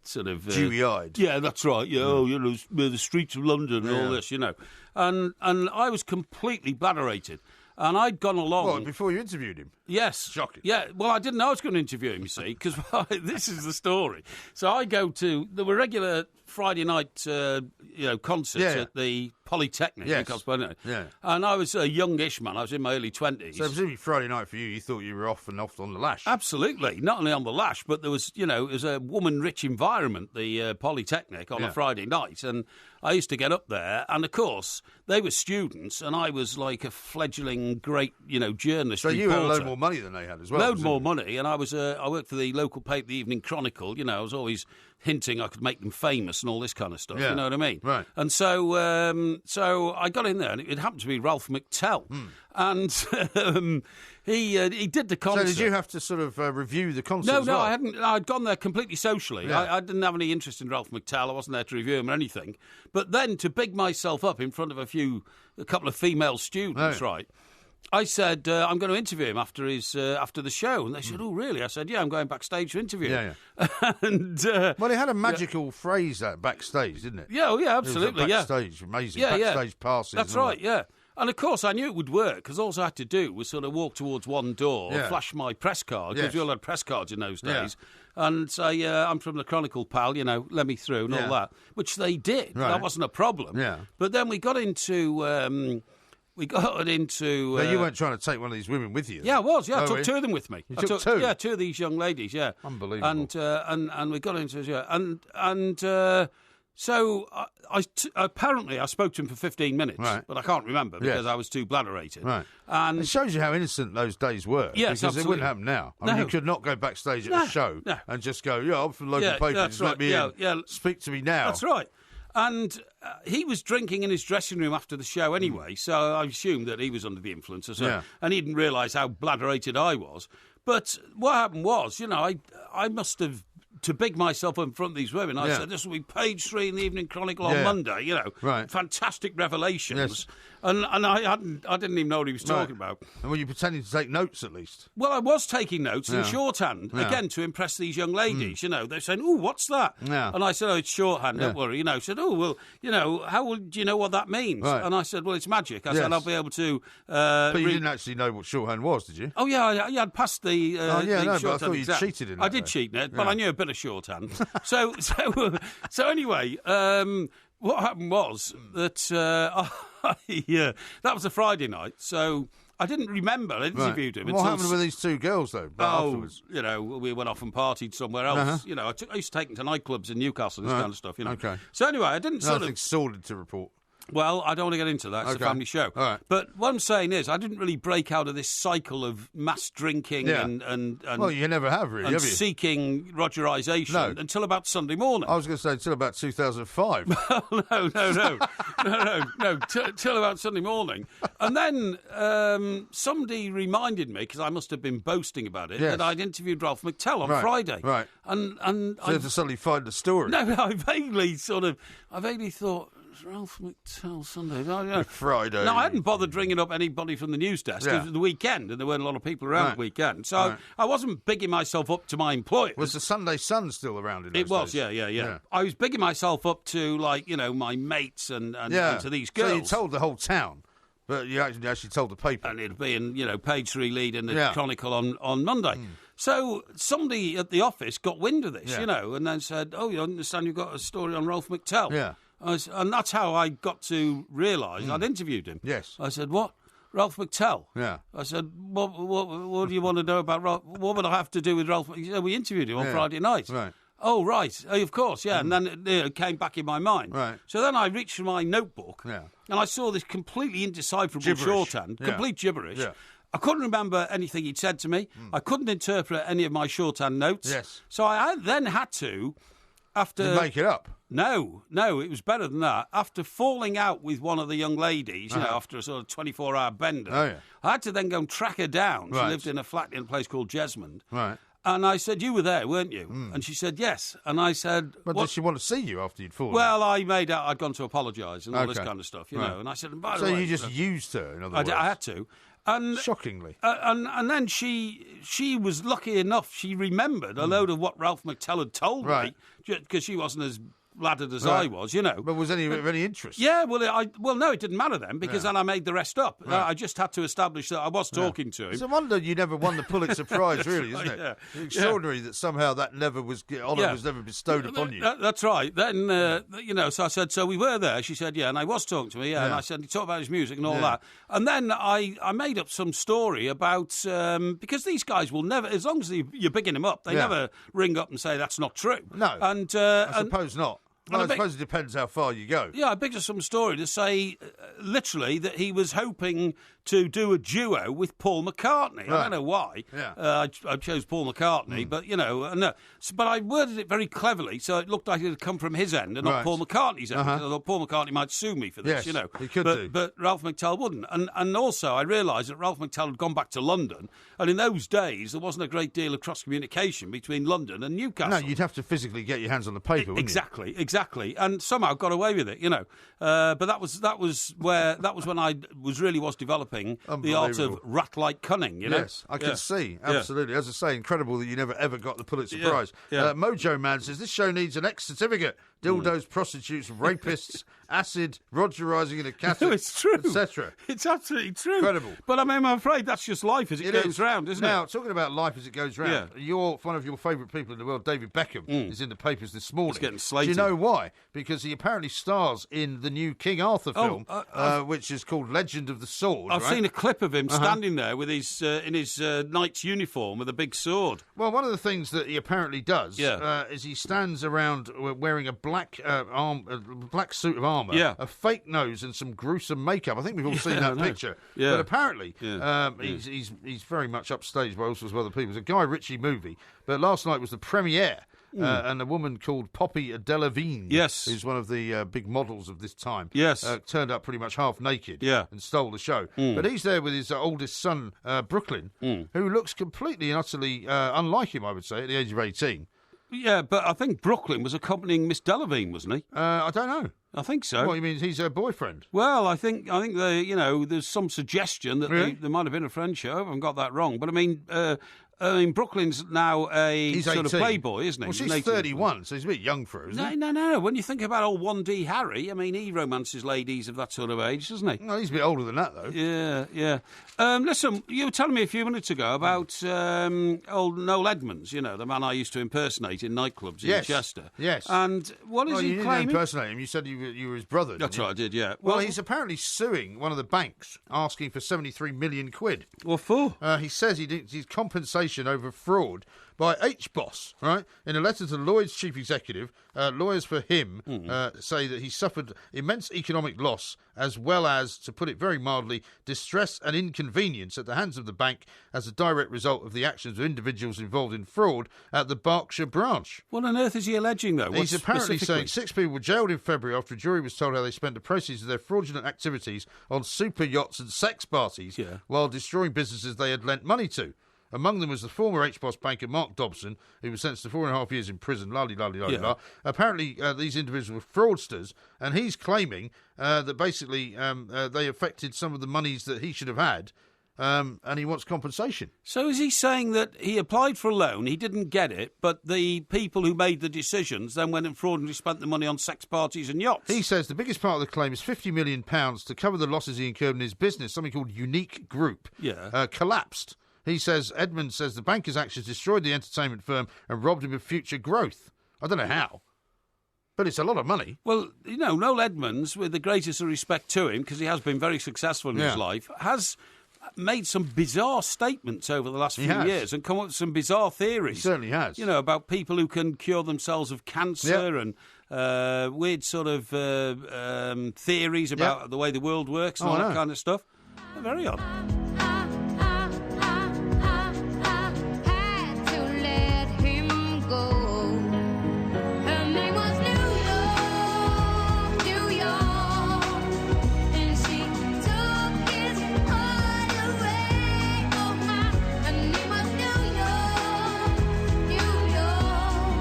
sort of... dewy-eyed. Yeah, that's right. Yeah, the streets of London and all this, you know. And I was completely bladderated. And I'd gone along... What, before you interviewed him? Yes. Shocking. Yeah, well, I didn't know I was going to interview him, you see, because this is the story. So I go to... There were regular Friday night, concerts at the Polytechnic. Yes. Yeah. And I was a youngish man. I was in my early 20s. So presumably Friday night for you, you thought you were off on the lash. Absolutely. Not only on the lash, but there was, it was a woman-rich environment, the Polytechnic, on a Friday night. And I used to get up there, and of course, they were students, and I was like a fledgling great, journalist. So you reporter. had a load more money than they had as well. Load more money, and I worked for the local paper, the Evening Chronicle. I was always hinting I could make them famous and all this kind of stuff. Yeah. You know what I mean? Right. And so, so I got in there, and it happened to be Ralph McTell, and he did the concert. So did you have to sort of review the concert? No, I hadn't. I'd gone there completely socially. Yeah. I didn't have any interest in Ralph McTell. I wasn't there to review him or anything. But then to big myself up in front of a couple of female students, right? I said, I'm going to interview him after the show. And they said, oh, really? I said, yeah, I'm going backstage to interview him. Yeah. And, well, it had a magical phrase, that backstage, didn't it? Yeah, absolutely. It was backstage, amazing. Backstage passes. That's right, yeah. And, of course, I knew it would work because all I had to do was sort of walk towards one door, flash my press card, because we all had press cards in those days, and say, I'm from the Chronicle, pal, let me through and all that, which they did. Right. That wasn't a problem. Yeah. But then we got into... But you weren't trying to take one of these women with you? Yeah, I was. Yeah, I took two of them with me. You took two? Yeah, two of these young ladies. Yeah, unbelievable. And we got into so apparently I spoke to him for 15 minutes, but I can't remember because I was too bladderated. Right. And it shows you how innocent those days were. Yes, because it wouldn't happen now. I mean, you could not go backstage at a show and just go, I'm from the local paper, just let me in. Speak to me now. That's right. And he was drinking in his dressing room after the show anyway, so I assumed that he was under the influence or so. And he didn't realise how bladderated I was. But what happened was, I must have, to big myself up in front of these women, I said, this will be page 3 in the Evening Chronicle on Monday, fantastic revelations. Yes. And I didn't even know what he was talking about. And were you pretending to take notes at least? Well, I was taking notes in shorthand, again, to impress these young ladies, They're saying, oh, what's that? Yeah. And I said, oh, it's shorthand, don't worry. He said, oh, well, how do you know what that means? Right. And I said, well, it's magic. I said, I'll be able to... but you didn't actually know what shorthand was, did you? Oh, yeah, I'd passed the but I shorthand thought you exam. cheated in that. I did cheat in it, but I knew a bit of shorthand. so anyway, what happened was that that was a Friday night, so I didn't remember. I interviewed him. What happened with these two girls, though, afterwards? We went off and partied somewhere else. I used to take them to nightclubs in Newcastle and this kind of stuff, Okay. So anyway, I didn't Nothing sordid to report. Well, I don't want to get into that. It's a family show. All right. But what I'm saying is, I didn't really break out of this cycle of mass drinking and well, you never have, really, have you? Seeking Rogerisation until about Sunday morning. I was going to say until about 2005. No, till about Sunday morning. And then somebody reminded me, because I must have been boasting about it, that I'd interviewed Ralph McTell on Friday. Right. And so you had to suddenly find the story. No, I vaguely thought, Ralph McTell Sunday. Friday. No, I hadn't bothered ringing up anybody from the news desk. It was the weekend, and there weren't a lot of people around the weekend. So I wasn't bigging myself up to my employers. Was the Sunday Sun still around in those It was, days? yeah. I was bigging myself up to, my mates and to these girls. So you told the whole town But you actually told the paper. And it'd be in, page 3 lead in the Chronicle on Monday. So somebody at the office got wind of this, and then said, "Oh, you understand you've got a story on Ralph McTell?" Yeah. And that's how I got to realise I'd interviewed him. Yes. I said, "What? Ralph McTell?" Yeah. I said, what do you want to know about Ralph? What would I have to do with Ralph? He said, we interviewed him on Friday night. Right. Oh, right. Of course, yeah. And then it came back in my mind. Right. So then I reached for my notebook and I saw this completely indecipherable shorthand, complete gibberish. Yeah. I couldn't remember anything he'd said to me. I couldn't interpret any of my shorthand notes. Yes. So I then had to, after... You make it up? No, it was better than that. After falling out with one of the young ladies, after a sort of 24-hour bender, I had to then go and track her down. She lived in a flat in a place called Jesmond. Right. And I said, you were there, weren't you? And she said, yes. And I said... But did she want to see you after you'd fallen? Well, I made out I'd gone to apologise and all this kind of stuff, know. And I said, and by the way... So you just used her, in other words? I had to. And, shockingly. And then she was lucky enough, she remembered a load of what Ralph McTell had told me, because she wasn't as laddered as I was, But was any of any interest? Yeah, well, no, it didn't matter then, because then I made the rest up. I just had to establish that I was talking to him. It's a wonder you never won the Pulitzer Prize, really, isn't it? Yeah. It's extraordinary that somehow that never was honour was never bestowed upon you. That's right. Then, so I said, so we were there. She said, yeah, and I was talking to me, and I said, he talked about his music and all that. And then I made up some story about, because these guys will never, as long as you're bigging them up, they never ring up and say that's not true. No, and I suppose not. Well, I suppose it depends how far you go. Yeah, I picked up some story to say, literally, that he was hoping to do a duo with Paul McCartney. Right. I don't know why. Yeah. I chose Paul McCartney, but, but I worded it very cleverly, so it looked like it had come from his end and not Paul McCartney's end. Because I thought Paul McCartney might sue me for this, Yes, he could do. But Ralph McTell wouldn't. And also, I realised that Ralph McTell had gone back to London, and in those days, there wasn't a great deal of cross-communication between London and Newcastle. No, you'd have to physically get your hands on the paper, wouldn't you? Exactly, and somehow got away with it, But that was when I was developing the art of rat-like cunning, Yes, I can see, absolutely. As I say, incredible that you never ever got the Pulitzer Prize. Mojo Man says this show needs an X certificate. Dildos, prostitutes, rapists, acid, Rogerising in a cassette, it's true, etc. It's absolutely true. Incredible. But I mean, I'm afraid that's just life as it goes round, isn't it? Now, talking about life as it goes round, one of your favourite people in the world, David Beckham, is in the papers this morning. He's getting slated. Do you know why? Because he apparently stars in the new King Arthur film, which is called Legend of the Sword. I've seen a clip of him standing there with his in his knight's uniform with a big sword. Well, one of the things that he apparently does is he stands around wearing a black suit of armour, a fake nose, and some gruesome makeup. I think we've all seen that picture. Yeah. But apparently, he's very much upstaged by all sorts of other people. It's a Guy Ritchie movie, but last night was the premiere. And a woman called Poppy Delavigne, who's one of the big models of this time, turned up pretty much half naked and stole the show. But he's there with his oldest son, Brooklyn, who looks completely and utterly unlike him, I would say, at the age of 18. Yeah, but I think Brooklyn was accompanying Miss Delavigne, wasn't he? I don't know. I think so. What, you mean he's her boyfriend? Well, I think there's some suggestion that there might have been a friendship. I haven't got that wrong. But I mean, Brooklyn's now he's sort 18. of playboy, isn't he? Well, she's 31, so he's a bit young for her, isn't he? No. When you think about old 1D Harry, I mean, he romances ladies of that sort of age, doesn't he? No, he's a bit older than that, though. Yeah. Listen, you were telling me a few minutes ago about old Noel Edmonds, the man I used to impersonate in nightclubs in Chester. Yes. And what is he claiming? You didn't impersonate him. You said you were his brother. That's right, I did, yeah. Well, he's apparently suing one of the banks, asking for 73 million quid. What for? He says he's compensation over fraud by HBOS, right? In a letter to Lloyd's chief executive, lawyers for him say that he suffered immense economic loss as well as, to put it very mildly, distress and inconvenience at the hands of the bank as a direct result of the actions of individuals involved in fraud at the Berkshire branch. What on earth is he alleging, though? He's apparently saying 6 people were jailed in February after a jury was told how they spent the proceeds of their fraudulent activities on super yachts and sex parties while destroying businesses they had lent money to. Among them was the former HBOS banker Mark Dobson, who was sentenced to 4.5 years in prison. La. Apparently, these individuals were fraudsters, and he's claiming that basically they affected some of the monies that he should have had and he wants compensation. So is he saying that he applied for a loan, he didn't get it, but the people who made the decisions then went and fraudulently spent the money on sex parties and yachts? He says the biggest part of the claim is £50 million to cover the losses he incurred in his business, something called Unique Group, collapsed. He says Edmonds says the banker's actions destroyed the entertainment firm and robbed him of future growth. I don't know how, but it's a lot of money. Well, Noel Edmonds, with the greatest of respect to him, because he has been very successful in his life, has made some bizarre statements over the last few years and come up with some bizarre theories. He certainly has. About people who can cure themselves of cancer and weird sort of theories about the way the world works and all that kind of stuff. Very odd.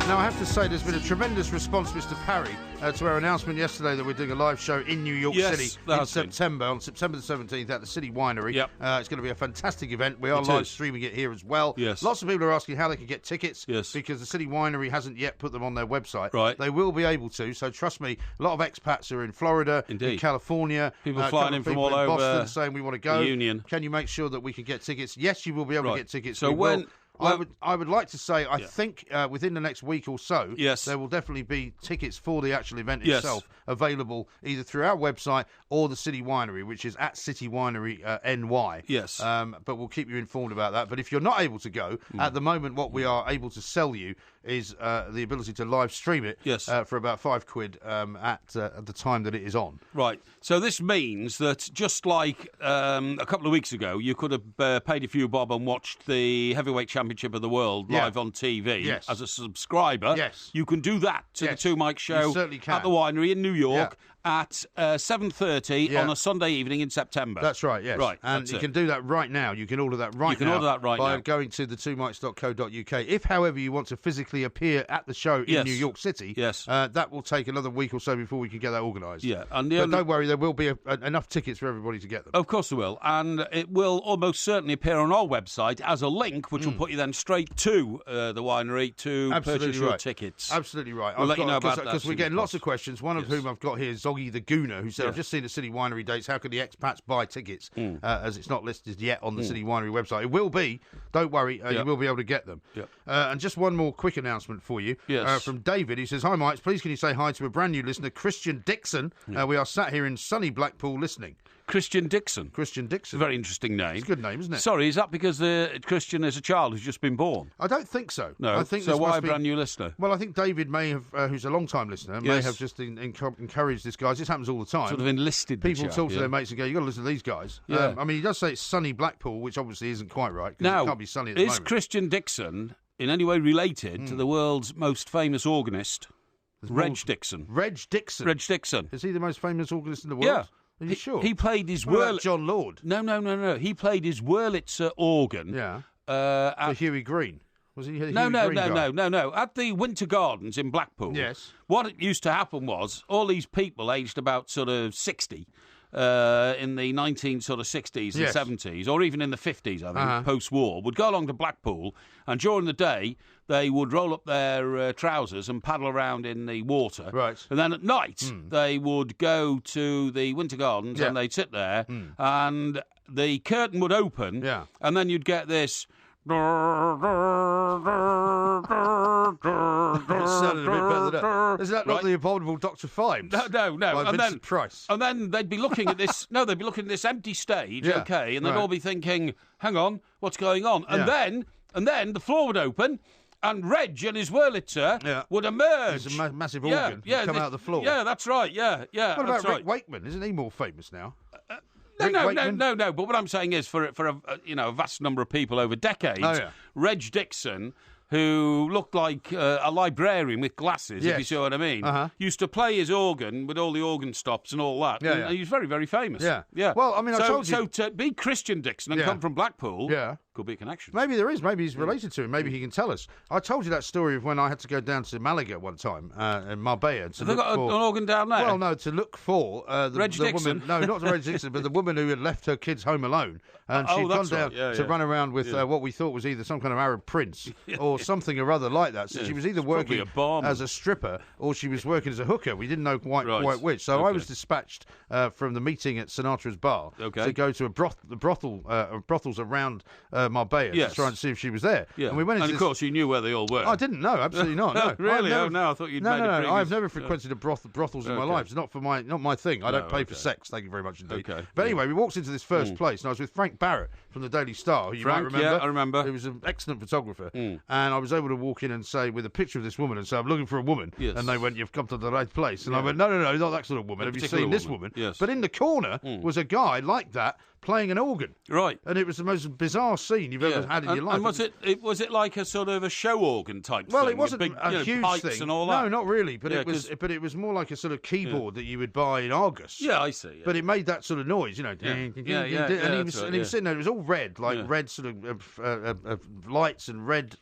Now, I have to say there's been a tremendous response, Mr. Parry, to our announcement yesterday that we're doing a live show in New York City in September, on September the 17th at the City Winery. Yep. It's going to be a fantastic event. We are live streaming it here as well. Yes. Lots of people are asking how they can get tickets because the City Winery hasn't yet put them on their website. Right. They will be able to, so trust me, a lot of expats are in Florida, in California. People flying in from all over Boston saying we want to go. The Union. Can you make sure that we can get tickets? Yes, you will be able to get tickets. So when... I would like to say, I think within the next week or so, there will definitely be tickets for the actual event itself available either through our website or the City Winery, which is at City Winery NY. Yes. But we'll keep you informed about that. But if you're not able to go, at the moment, what we are able to sell you is the ability to live stream it for about £5 at the time that it is on. Right. So this means that just like a couple of weeks ago, you could have paid a few bob and watched the Heavyweight Championship of the World live on TV as a subscriber. Yes. You can do that to the Two Mike Show at the Winery in New York at 7:30 on a Sunday evening in September. That's right, yes. Right, and you can do that right now. You can order that right now by going to the2mikes.co.uk. If, however, you want to physically appear at the show in New York City, that will take another week or so before we can get that organised. Yeah, but don't worry, there will be enough tickets for everybody to get them. Of course there will, and it will almost certainly appear on our website as a link, which will put you then straight to the winery to purchase your tickets. Absolutely right. We'll let you know about that. Because we're getting lots of questions, one of whom I've got here is Zoggy the Gooner, who said, I've just seen the City Winery dates. How can the expats buy tickets as it's not listed yet on the City Winery website? It will be. Don't worry. You will be able to get them. And just one more quick announcement for you from David. He says, hi, Mike. Please can you say hi to a brand new listener, Christian Dixon. We are sat here in sunny Blackpool listening. Christian Dixon. Christian Dixon. Very interesting name. It's a good name, isn't it? Sorry, is that because Christian is a child who's just been born? I don't think so. No. I think so why a brand new listener? Well, I think David may have, who's a long-time listener, may have just encouraged this guy. This happens all the time. Sort of enlisted the people talk to their mates and go, you've got to listen to these guys. I mean, he does say it's sunny Blackpool, which obviously isn't quite right, because it can't be sunny at the moment. Is Christian Dixon in any way related to the world's most famous organist, Reg Dixon? Reg Dixon? Reg Dixon. Is he the most famous organist in the world? Yeah. Are you sure? He played his John Lord? No. He played his Wurlitzer organ. For Huey Green. Was he No. At the Winter Gardens in Blackpool. Yes. What it used to happen was all these people aged about sort of 60 in the 1960s and 70s, or even in the 50s, I think, post-war, would go along to Blackpool, and during the day they would roll up their trousers and paddle around in the water. Right. And then at night they would go to the Winter Gardens and they'd sit there, and the curtain would open, and then you'd get this... It sounded a bit better than that. Is that not the abominable Dr. Phibes? No. By Vincent Price. And then they'd be looking at this. They'd be looking at this empty stage. Okay, and they'd all be thinking, "Hang on, what's going on?" And then the floor would open. And Reg and his Wurlitzer would emerge. It's a massive organ. Come out of the floor. Yeah, that's right. Yeah. What about Rick Wakeman? Isn't he more famous now? No. But what I'm saying is, for a vast number of people over decades, Reg Dixon, who looked like a librarian with glasses, if you see what I mean, used to play his organ with all the organ stops and all that. And he was very, very famous. Yeah. Well, I mean, I told you. So to be Christian Dixon and come from Blackpool, Could be a connection. Maybe there is. Maybe he's related to him. Maybe he can tell us. I told you that story of when I had to go down to Malaga one time, in Marbella. Have they got an organ down there? Well, no, to look for the woman. No, not Reg Dixon, but the woman who had left her kids home alone. And she'd gone down to run around with what we thought was either some kind of Arab prince or something or other like that. So she was either working as a stripper or she was working as a hooker. We didn't know quite which. So I was dispatched from the meeting at Sinatra's bar to go to brothels around Marbella to try and see if she was there. Yeah. And we went into of course, you knew where they all were. I didn't know, absolutely not. No, really? I thought you'd made a previous... I've never frequented a brothels in my life. It's not my thing. I don't pay for sex. Thank you very much indeed. Okay. But anyway, we walked into this first place, and I was with Frank Barrett from the Daily Star, who you might remember. Yeah, I remember. He was an excellent photographer, and I was able to walk in and say, with a picture of this woman, and say, I'm looking for a woman. Yes. And they went, you've come to the right place. And I went, no, not that sort of woman. Have you seen this woman? Yes. But in the corner was a guy like that playing an organ. Right. And it was the most bizarre scene you've ever had in your life. And was it like a sort of a show organ type thing? Well, it wasn't big, a huge pipes thing. And all that? No, not really. But it was more like a sort of keyboard that you would buy in Argos. Yeah, I see. Yeah. But it made that sort of noise, Yeah. And he was sitting there. It was all red, red sort of lights and red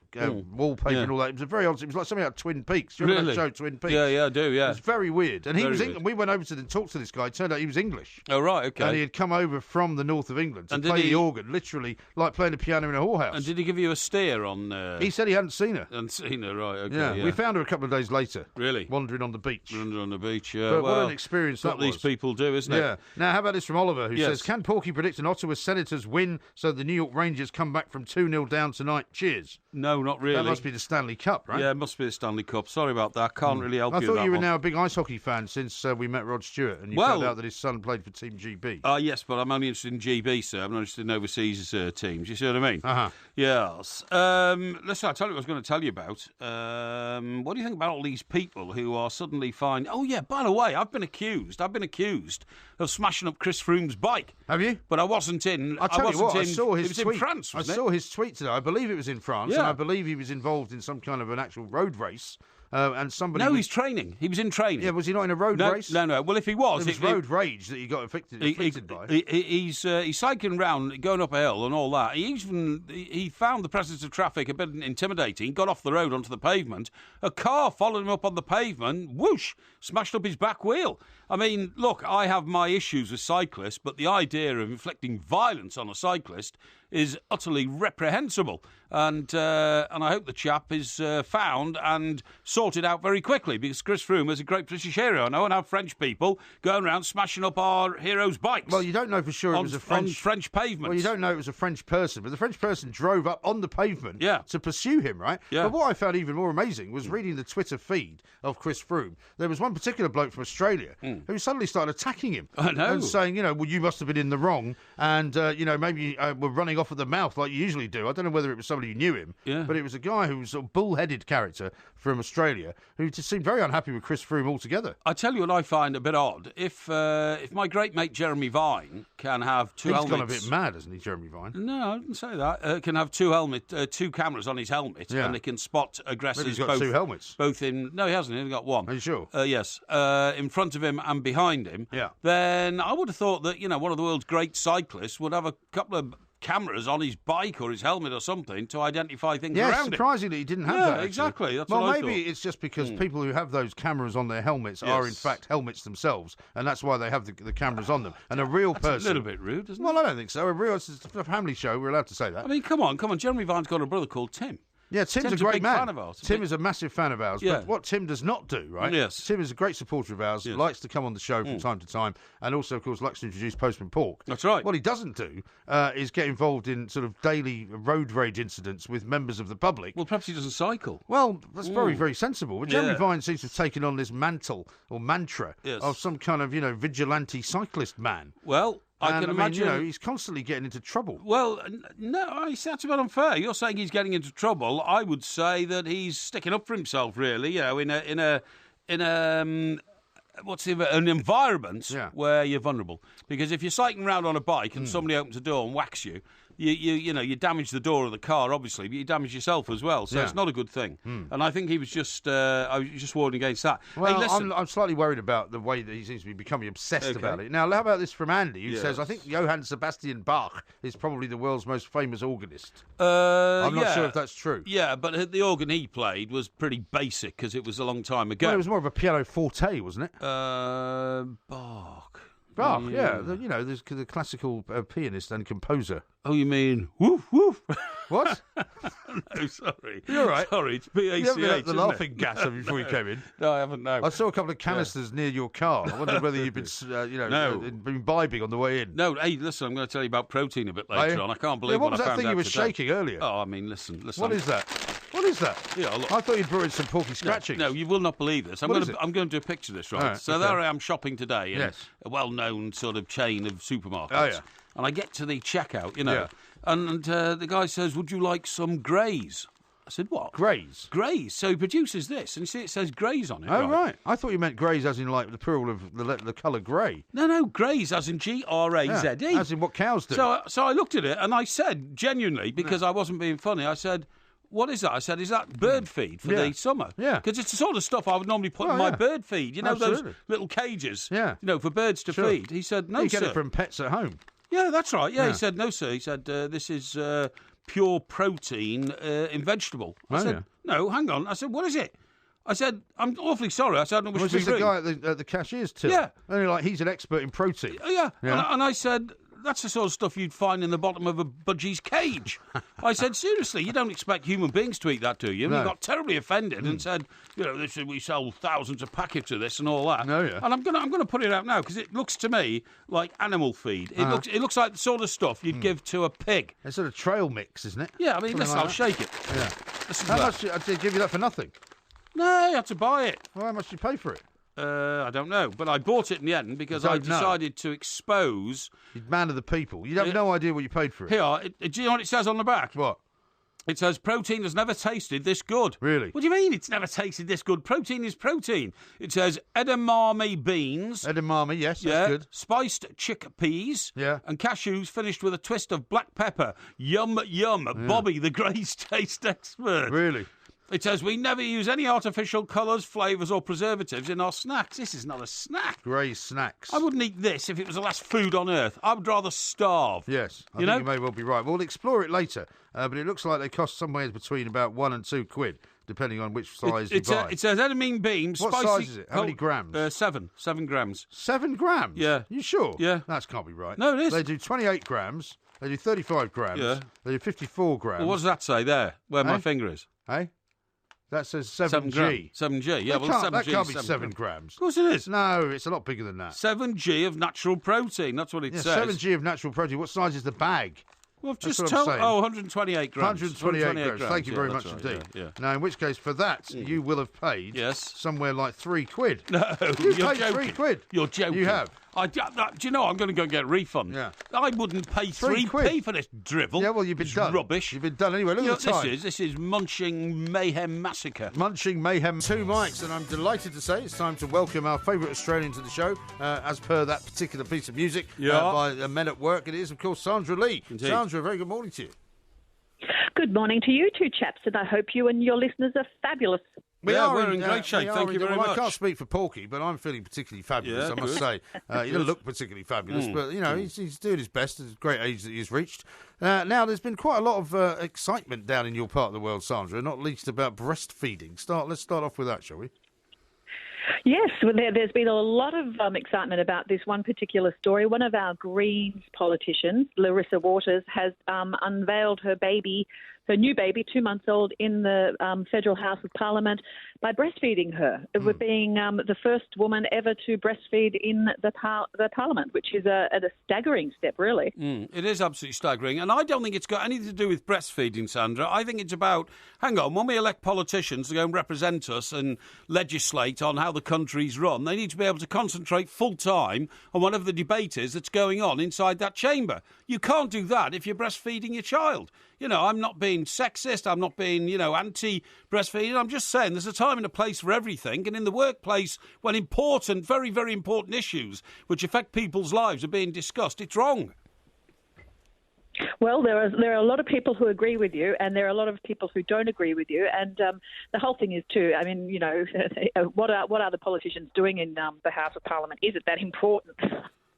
wallpaper and all that. It was very odd. It was like something out of Twin Peaks. Do you remember that show, Twin Peaks? Yeah, I do. Yeah. It was very weird. And he was. Weird. We went over to talk to this guy. It turned out he was English. Oh right, okay. And he had come over from the north of England to play the organ, literally like playing the piano in a whorehouse. And did he give you a steer on? He said he hadn't seen her. Hadn't seen her, right? Okay. Yeah, we found her a couple of days later. Really? Wandering on the beach. Wandering on the beach. Yeah. But what an experience that was. What these people do, isn't it? Yeah. Now, how about this from Oliver, who says, "Can Porky predict an Ottawa Senators win so the New York Rangers come back from 2-0 down tonight? Cheers." No, not really. That must be the Stanley Cup, right? Yeah, it must be the Stanley Cup. Sorry about that. Can't really help you. I thought you were one. now a big ice hockey fan since we met Rod Stewart, and you found out that his son played for Team GB. Yes, but I'm only interested in GB, sir. I'm not interested in overseas teams. You see what I mean? Uh-huh. Yes. Listen, I'll tell you what I was going to tell you about. What do you think about all these people who are suddenly finding... Oh, yeah, by the way, I've been accused of smashing up Chris Froome's bike. Have you? But I wasn't in... I saw his tweet. In France, I saw his tweet today. I believe it was in France, and I believe he was involved in some kind of an actual road race. And somebody... No, he's training. He was in training. Yeah, was he not in a road race? No. Well, if he was... It was road rage that he got afflicted by. He's cycling around, going up a hill and all that. He found the presence of traffic a bit intimidating, got off the road onto the pavement. A car followed him up on the pavement, whoosh, smashed up his back wheel. I mean, look, I have my issues with cyclists, but the idea of inflicting violence on a cyclist is utterly reprehensible. And I hope the chap is found and sorted out very quickly, because Chris Froome is a great British hero. I know, and have French people going around smashing up our heroes' bikes. Well, you don't know for sure it was a French... On French pavements. Well, you don't know it was a French person, but the French person drove up on the pavement to pursue him, right? Yeah. But what I found even more amazing was reading the Twitter feed of Chris Froome. There was one particular bloke from Australia who suddenly started attacking him. I know. And saying, well, you must have been in the wrong, and, maybe we're running off at the mouth like you usually do. I don't know whether it was somebody who knew him, but it was a guy who was a bull-headed character from Australia who just seemed very unhappy with Chris Froome altogether. I tell you what I find a bit odd. If my great mate Jeremy Vine can have two helmets... He's gone a bit mad, hasn't he, Jeremy Vine? No, I didn't say that. Can have two cameras on his helmet, and they can spot aggressors. He's got two helmets. Both in... No, he hasn't. He's only got one. Are you sure? Yes. In front of him and behind him. Yeah. Then I would have thought that, one of the world's great cyclists would have a couple of cameras on his bike or his helmet or something to identify things around him. Surprisingly, he didn't have that. Yeah, exactly. That's well, what I maybe thought. It's just because people who have those cameras on their helmets are in fact helmets themselves, and that's why they have the cameras on them. And a real person... a little bit rude, isn't it? Well, I don't think so. It's a family show. We're allowed to say that. I mean, come on. Jeremy Vine's got a brother called Tim. Yeah, Tim's a great big man. Fan of ours. Tim is a massive fan of ours. Yeah. But what Tim does not do, right? Yes. Tim is a great supporter of ours, likes to come on the show from time to time, and also, of course, likes to introduce Postman Pork. That's right. What he doesn't do is get involved in sort of daily road rage incidents with members of the public. Well, perhaps he doesn't cycle. Well, that's very, very sensible. But Jeremy Vine seems to have taken on this mantle or mantra of some kind of, vigilante cyclist man. Well... I can imagine... he's constantly getting into trouble. Well, no, that's a bit unfair. You're saying he's getting into trouble. I would say that he's sticking up for himself, really. In an environment where you're vulnerable. Because if you're cycling around on a bike and somebody opens the door and whacks you, you damage the door of the car, obviously, but you damage yourself as well. So it's not a good thing. And I think he was just warning against that. Well, hey, listen. I'm slightly worried about the way that he seems to be becoming obsessed about it. Now, how about this from Andy, who says, I think Johann Sebastian Bach is probably the world's most famous organist. I'm not sure if that's true. Yeah, but the organ he played was pretty basic because it was a long time ago. Well, it was more of a pianoforte, wasn't it? Bach. Bach, there's the classical pianist and composer. Oh, you mean woof woof? What? No, sorry. You're right. Sorry, it's BACH. You haven't had the laughing gas before you came in. No, I haven't. No. I saw a couple of canisters near your car. I wondered whether you've been, been imbibing on the way in. No. Hey, listen, I'm going to tell you about protein a bit later on. I can't believe what was I that found thing you were today. shaking earlier? Oh, I mean, listen. What is that? What is that? Yeah, look. I thought you'd brought in some porky scratchings. No, you will not believe this. I'm going to picture this, right? So okay. there I am shopping today in a well-known sort of chain of supermarkets. Oh, yeah. And I get to the checkout, and the guy says, "Would you like some Grays?" I said, "What? Grays?" Grays. So he produces this, and you see it says Grays on it. Oh, right. I thought you meant Grays as in like the plural of the colour grey. No, Grays as in G-R-A-Z-E. Yeah, as in what cows do. So I looked at it, and I said, genuinely, because I wasn't being funny, I said, what is that? I said, is that bird feed for the summer? Yeah. Because it's the sort of stuff I would normally put in my bird feed. You know, Absolutely. those little cages, Yeah. For birds to feed. He said, no, you sir. get it from pets at home. Yeah, that's right. Yeah, he said, no, sir. He said, this is pure protein in vegetable. I said, no, hang on. I said, what is it? I said, I'm awfully sorry. I said, I don't wish to be rude. Was this the guy at the cashier's till? Yeah. Only like he's an expert in protein. Yeah. And I said, that's the sort of stuff you'd find in the bottom of a budgie's cage. I said, seriously, you don't expect human beings to eat that, do you? And he got terribly offended and said, we sell thousands of packets of this and all that. No, yeah. And I'm gonna put it out now because it looks to me like animal feed. It looks like the sort of stuff you'd give to a pig. It's sort of trail mix, isn't it? Yeah, I mean, listen, I'll shake it. Yeah. Listen How much did they give you that for nothing? No, you had to buy it. Well, how much did you pay for it? I don't know, but I bought it in the end because I decided to expose. You're man of the people. You have no idea what you paid for it. Here, do you know what it says on the back? What? It says protein has never tasted this good. Really? What do you mean it's never tasted this good? Protein is protein. It says edamame beans. Edamame, yes, that's good. Spiced chickpeas. Yeah. And cashews finished with a twist of black pepper. Yum, yum. Yeah. Bobby, the Grays taste expert. Really? It says, we never use any artificial colours, flavours or preservatives in our snacks. This is not a snack. Grey snacks. I wouldn't eat this if it was the last food on earth. I would rather starve. Yes, I think you may well be right. We'll explore it later, but it looks like they cost somewhere between about £1 and £2, depending on which size you buy. It says edamame beans. What size is it? How many grams? 7 grams. 7 grams? Yeah. You sure? Yeah. That can't be right. No, it is. They do 28 grams. They do 35 grams. Yeah. They do 54 grams. Well, what does that say there, where my finger is? Eh? That says 7G. 7G, yeah. That can't be 7 grams. Of course it is. No, it's a lot bigger than that. 7G of natural protein, that's what it says. 7G of natural protein. What size is the bag? Well, I've just told... 128 grams. 128 grams. Thank you very much indeed. Yeah. Now, in which case, for that, you will have paid somewhere like £3. No, you're paid joking. £3. You're joking. You have. Do you know, I'm going to go and get a refund. Yeah. I wouldn't pay 3p for this drivel. Yeah, well, you've been done. Rubbish. You've been done anyway. Look at the time. This is Munching Mayhem Massacre. Munching Mayhem. 2 mics, and I'm delighted to say it's time to welcome our favourite Australian to the show, as per that particular piece of music by Men at Work. It is, of course, Sandra Lee. Indeed. Sandra, a very good morning to you. Good morning to you two chaps, and I hope you and your listeners are fabulous. We're in great shape. Thank you very much. I can't speak for Porky, but I'm feeling particularly fabulous, I must say. He doesn't look particularly fabulous, but, he's doing his best at the great age that he's reached. Now, there's been quite a lot of excitement down in your part of the world, Sandra, not least about breastfeeding. Let's start off with that, shall we? Yes, well, there's been a lot of excitement about this one particular story. One of our Greens politicians, Larissa Waters, has unveiled her new baby, 2 months old, in the Federal House of Parliament by breastfeeding her, with being the first woman ever to breastfeed in the Parliament, which is a staggering step, really. It is absolutely staggering. And I don't think it's got anything to do with breastfeeding, Sandra. I think it's about, when we elect politicians to go and represent us and legislate on how the country's run, they need to be able to concentrate full-time on whatever the debate is that's going on inside that chamber. You can't do that if you're breastfeeding your child. I'm not being sexist, I'm not being, anti-breastfeeding. I'm just saying there's a time and a place for everything. And in the workplace, when important, very, very important issues which affect people's lives are being discussed, it's wrong. Well, there are a lot of people who agree with you, and there are a lot of people who don't agree with you. And the whole thing is too. I mean, what are the politicians doing in the House of Parliament? Is it that important?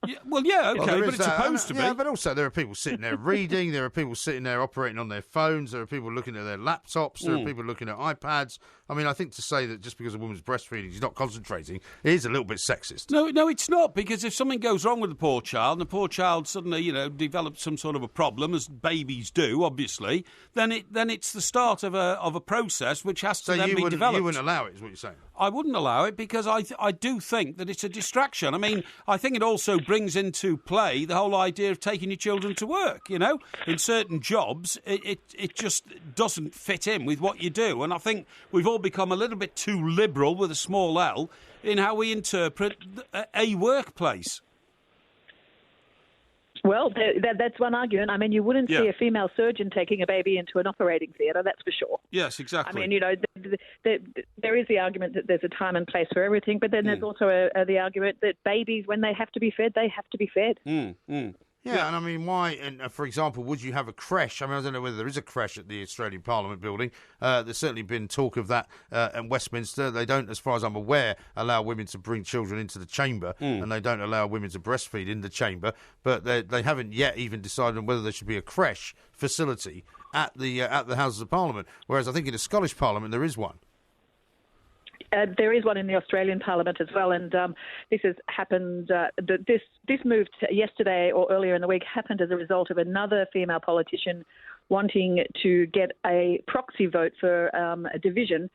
Yeah, okay, but it's supposed to be. Yeah, but also there are people sitting there reading, there are people sitting there operating on their phones, there are people looking at their laptops, there are people looking at iPads. I mean, I think to say that just because a woman's breastfeeding she's not concentrating is a little bit sexist. No, it's not, because if something goes wrong with the poor child, and the poor child suddenly, develops some sort of a problem, as babies do, obviously, then it's the start of a process which has to then be developed. You wouldn't allow it, is what you're saying? I wouldn't allow it, because I do think that it's a distraction. I mean, I think it also brings into play the whole idea of taking your children to work, In certain jobs, it just doesn't fit in with what you do. And I think we've all become a little bit too liberal, with a small L, in how we interpret a workplace. Well, that's one argument. I mean, you wouldn't see a female surgeon taking a baby into an operating theatre, that's for sure. Yes, exactly. I mean, there is the argument that there's a time and place for everything, but then there's also the argument that babies, when they have to be fed, they have to be fed. Yeah, and I mean, why, and for example, would you have a creche? I mean, I don't know whether there is a creche at the Australian Parliament building. There's certainly been talk of that in Westminster. They don't, as far as I'm aware, allow women to bring children into the chamber, and they don't allow women to breastfeed in the chamber. But they haven't yet even decided on whether there should be a creche facility at the Houses of Parliament, whereas I think in the Scottish Parliament there is one. There is one in the Australian Parliament as well, and this has happened. This move yesterday or earlier in the week happened as a result of another female politician wanting to get a proxy vote for a division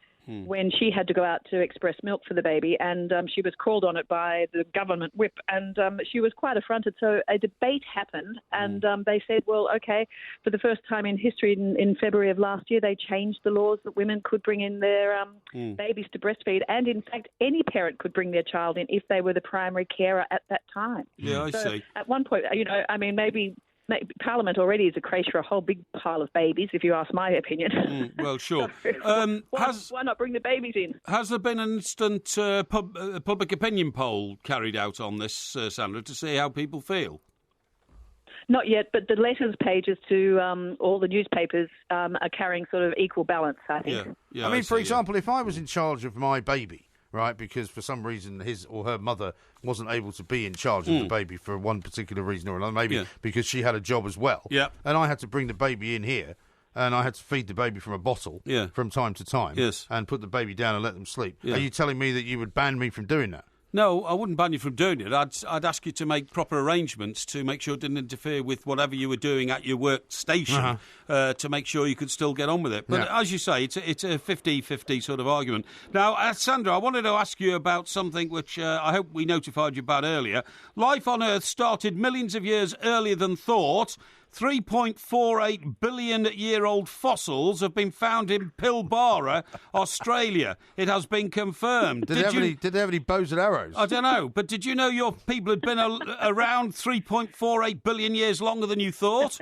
when she had to go out to express milk for the baby, and she was called on it by the government whip, and she was quite affronted. So a debate happened, and they said, well, okay, for the first time in history, in February of last year, they changed the laws that women could bring in their babies to breastfeed, and in fact, any parent could bring their child in if they were the primary carer at that time. Yeah, I see. At one point, maybe Parliament already is a creche for a whole big pile of babies, if you ask my opinion. Well, sure. Why not bring the babies in? Has there been an instant public opinion poll carried out on this, Sandra, to see how people feel? Not yet, but the letters pages to all the newspapers are carrying sort of equal balance, I think. Yeah, I mean, for example, if I was in charge of my baby, right, because for some reason his or her mother wasn't able to be in charge of the baby for one particular reason or another, maybe because she had a job as well, and I had to bring the baby in here, and I had to feed the baby from a bottle from time to time, and put the baby down and let them sleep. Are you telling me that you would ban me from doing that? No, I wouldn't ban you from doing it. I'd ask you to make proper arrangements to make sure it didn't interfere with whatever you were doing at your workstation to make sure you could still get on with it. But as you say, it's a 50-50 sort of argument. Now, Sandra, I wanted to ask you about something which I hope we notified you about earlier. Life on Earth started millions of years earlier than thought. 3.48 billion-year-old fossils have been found in Pilbara, Australia. It has been confirmed. Did they have any bows and arrows? I don't know, but did you know your people had been around 3.48 billion years longer than you thought?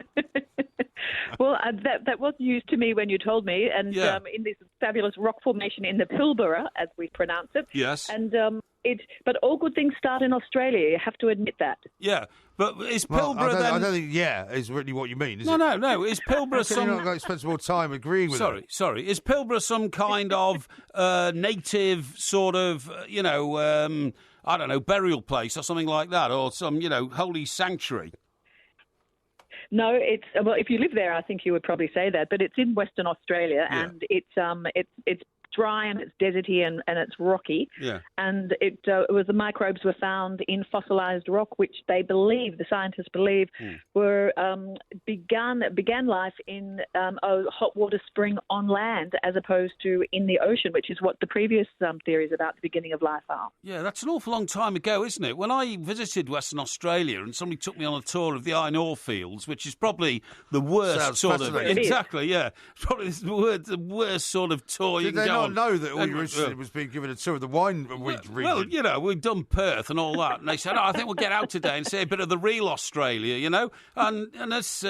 Well, that was news to me when you told me, and in this fabulous rock formation in the Pilbara, as we pronounce it. Yes. And but all good things start in Australia. You have to admit that. Yeah, but is Pilbara then? I don't think is really what you mean. Is no, it? No. Is Pilbara some? You're not going to spend some more time agreeing with me. Sorry. Is Pilbara some kind of native sort of, I don't know, burial place or something like that, or some, holy sanctuary? No, if you live there, I think you would probably say that. But it's in Western Australia, and it's dry and it's deserty and it's rocky. Yeah. And it was the microbes were found in fossilized rock, which the scientists believe, were began life in a hot water spring on land as opposed to in the ocean, which is what the previous theories about the beginning of life are. Yeah, that's an awful long time ago, isn't it? When I visited Western Australia and somebody took me on a tour of the iron ore fields, which is probably the worst sort of... Exactly, yeah. Probably the worst sort of tour you can go on. Know that all you were interested in was being given a tour of the wine region. Well, we'd done Perth and all that, and they said, I think we'll get out today and see a bit of the real Australia, And this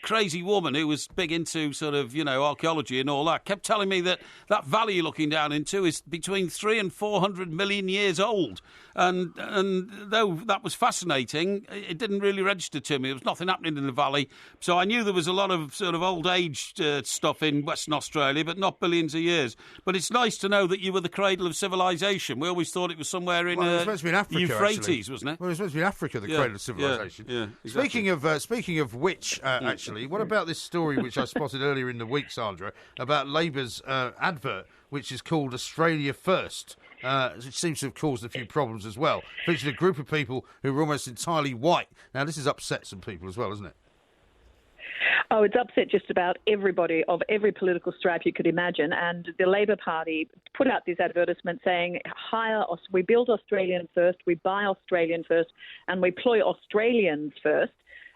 crazy woman who was big into sort of, archaeology and all that kept telling me that valley you're looking down into is between 300 and 400 million years old. And though that was fascinating, it didn't really register to me. There was nothing happening in the valley. So I knew there was a lot of sort of old age stuff in Western Australia, but not billions of years. But it's nice to know that you were the cradle of civilization. We always thought it was somewhere in, it was supposed to be in Africa, Euphrates, actually. Wasn't it? Well, it was supposed to be in Africa, the cradle of civilization. Yeah, exactly. Speaking of which, actually, what about this story which I spotted earlier in the week, Sandra, about Labour's advert, which is called Australia First? It seems to have caused a few problems as well. Featured a group of people who were almost entirely white. Now, this has upset some people as well, hasn't it? Oh, it's upset just about everybody of every political stripe you could imagine. And the Labor Party put out this advertisement saying, we build Australian first, we buy Australian first, and we employ Australians first.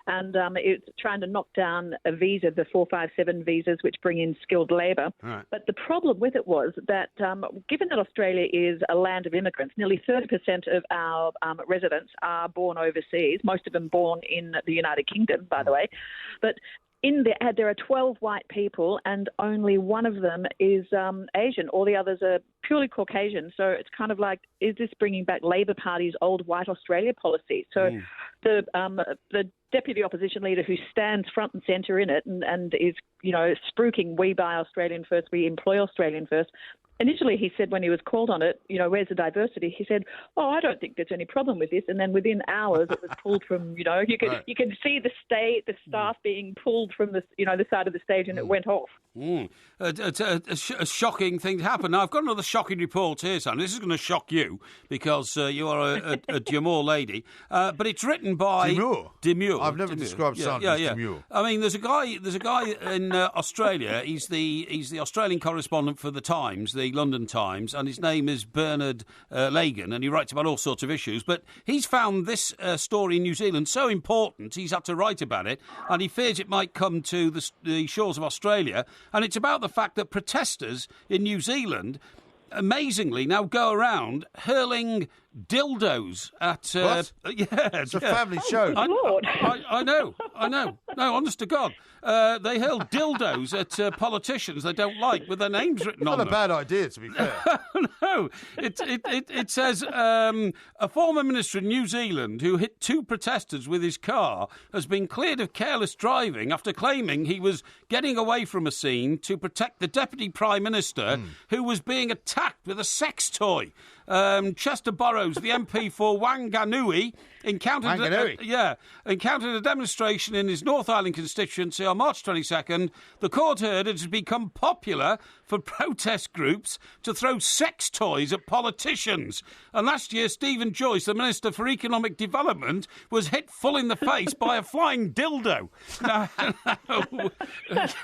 And it's trying to knock down a visa, the 457 visas, which bring in skilled labour. Right. But the problem with it was that given that Australia is a land of immigrants, nearly 30% of our residents are born overseas, most of them born in the United Kingdom, by the way. But in the ad, there are 12 white people and only one of them is Asian. All the others are purely Caucasian. So it's kind of like, is this bringing back Labor Party's old white Australia policy? So the deputy opposition leader who stands front and centre in it and is, spruiking, we buy Australian first, we employ Australian first. Initially, he said when he was called on it, where's the diversity? He said, I don't think there's any problem with this. And then within hours, it was pulled from, you could see the staff being pulled from the side of the stage, and it went off. It's a shocking thing to happen. Now, I've got another shocking report here, son. This is going to shock you because you are a demure lady. But it's written by Demure. I've never described Sandra as demure. I mean, there's a guy in Australia. He's the Australian correspondent for the Times, the London Times, and his name is Bernard Lagan, and he writes about all sorts of issues. But he's found this story in New Zealand so important, he's had to write about it, and he fears it might come to the shores of Australia. And it's about the fact that protesters in New Zealand, amazingly, now go around hurling dildos at... What? It's a family show. I know. No, honest to God. They hurl dildos at politicians they don't like with their names written on them. Not a bad idea, to be fair. No. It says a former minister in New Zealand who hit two protesters with his car has been cleared of careless driving after claiming he was getting away from a scene to protect the Deputy Prime Minister who was being attacked with a sex toy. Chester Burrows, the MP for Wanganui, encountered a demonstration in his North Island constituency on March 22nd. The court heard it has become popular for protest groups to throw sex toys at politicians. And last year, Stephen Joyce, the Minister for Economic Development, was hit full in the face by a flying dildo. It's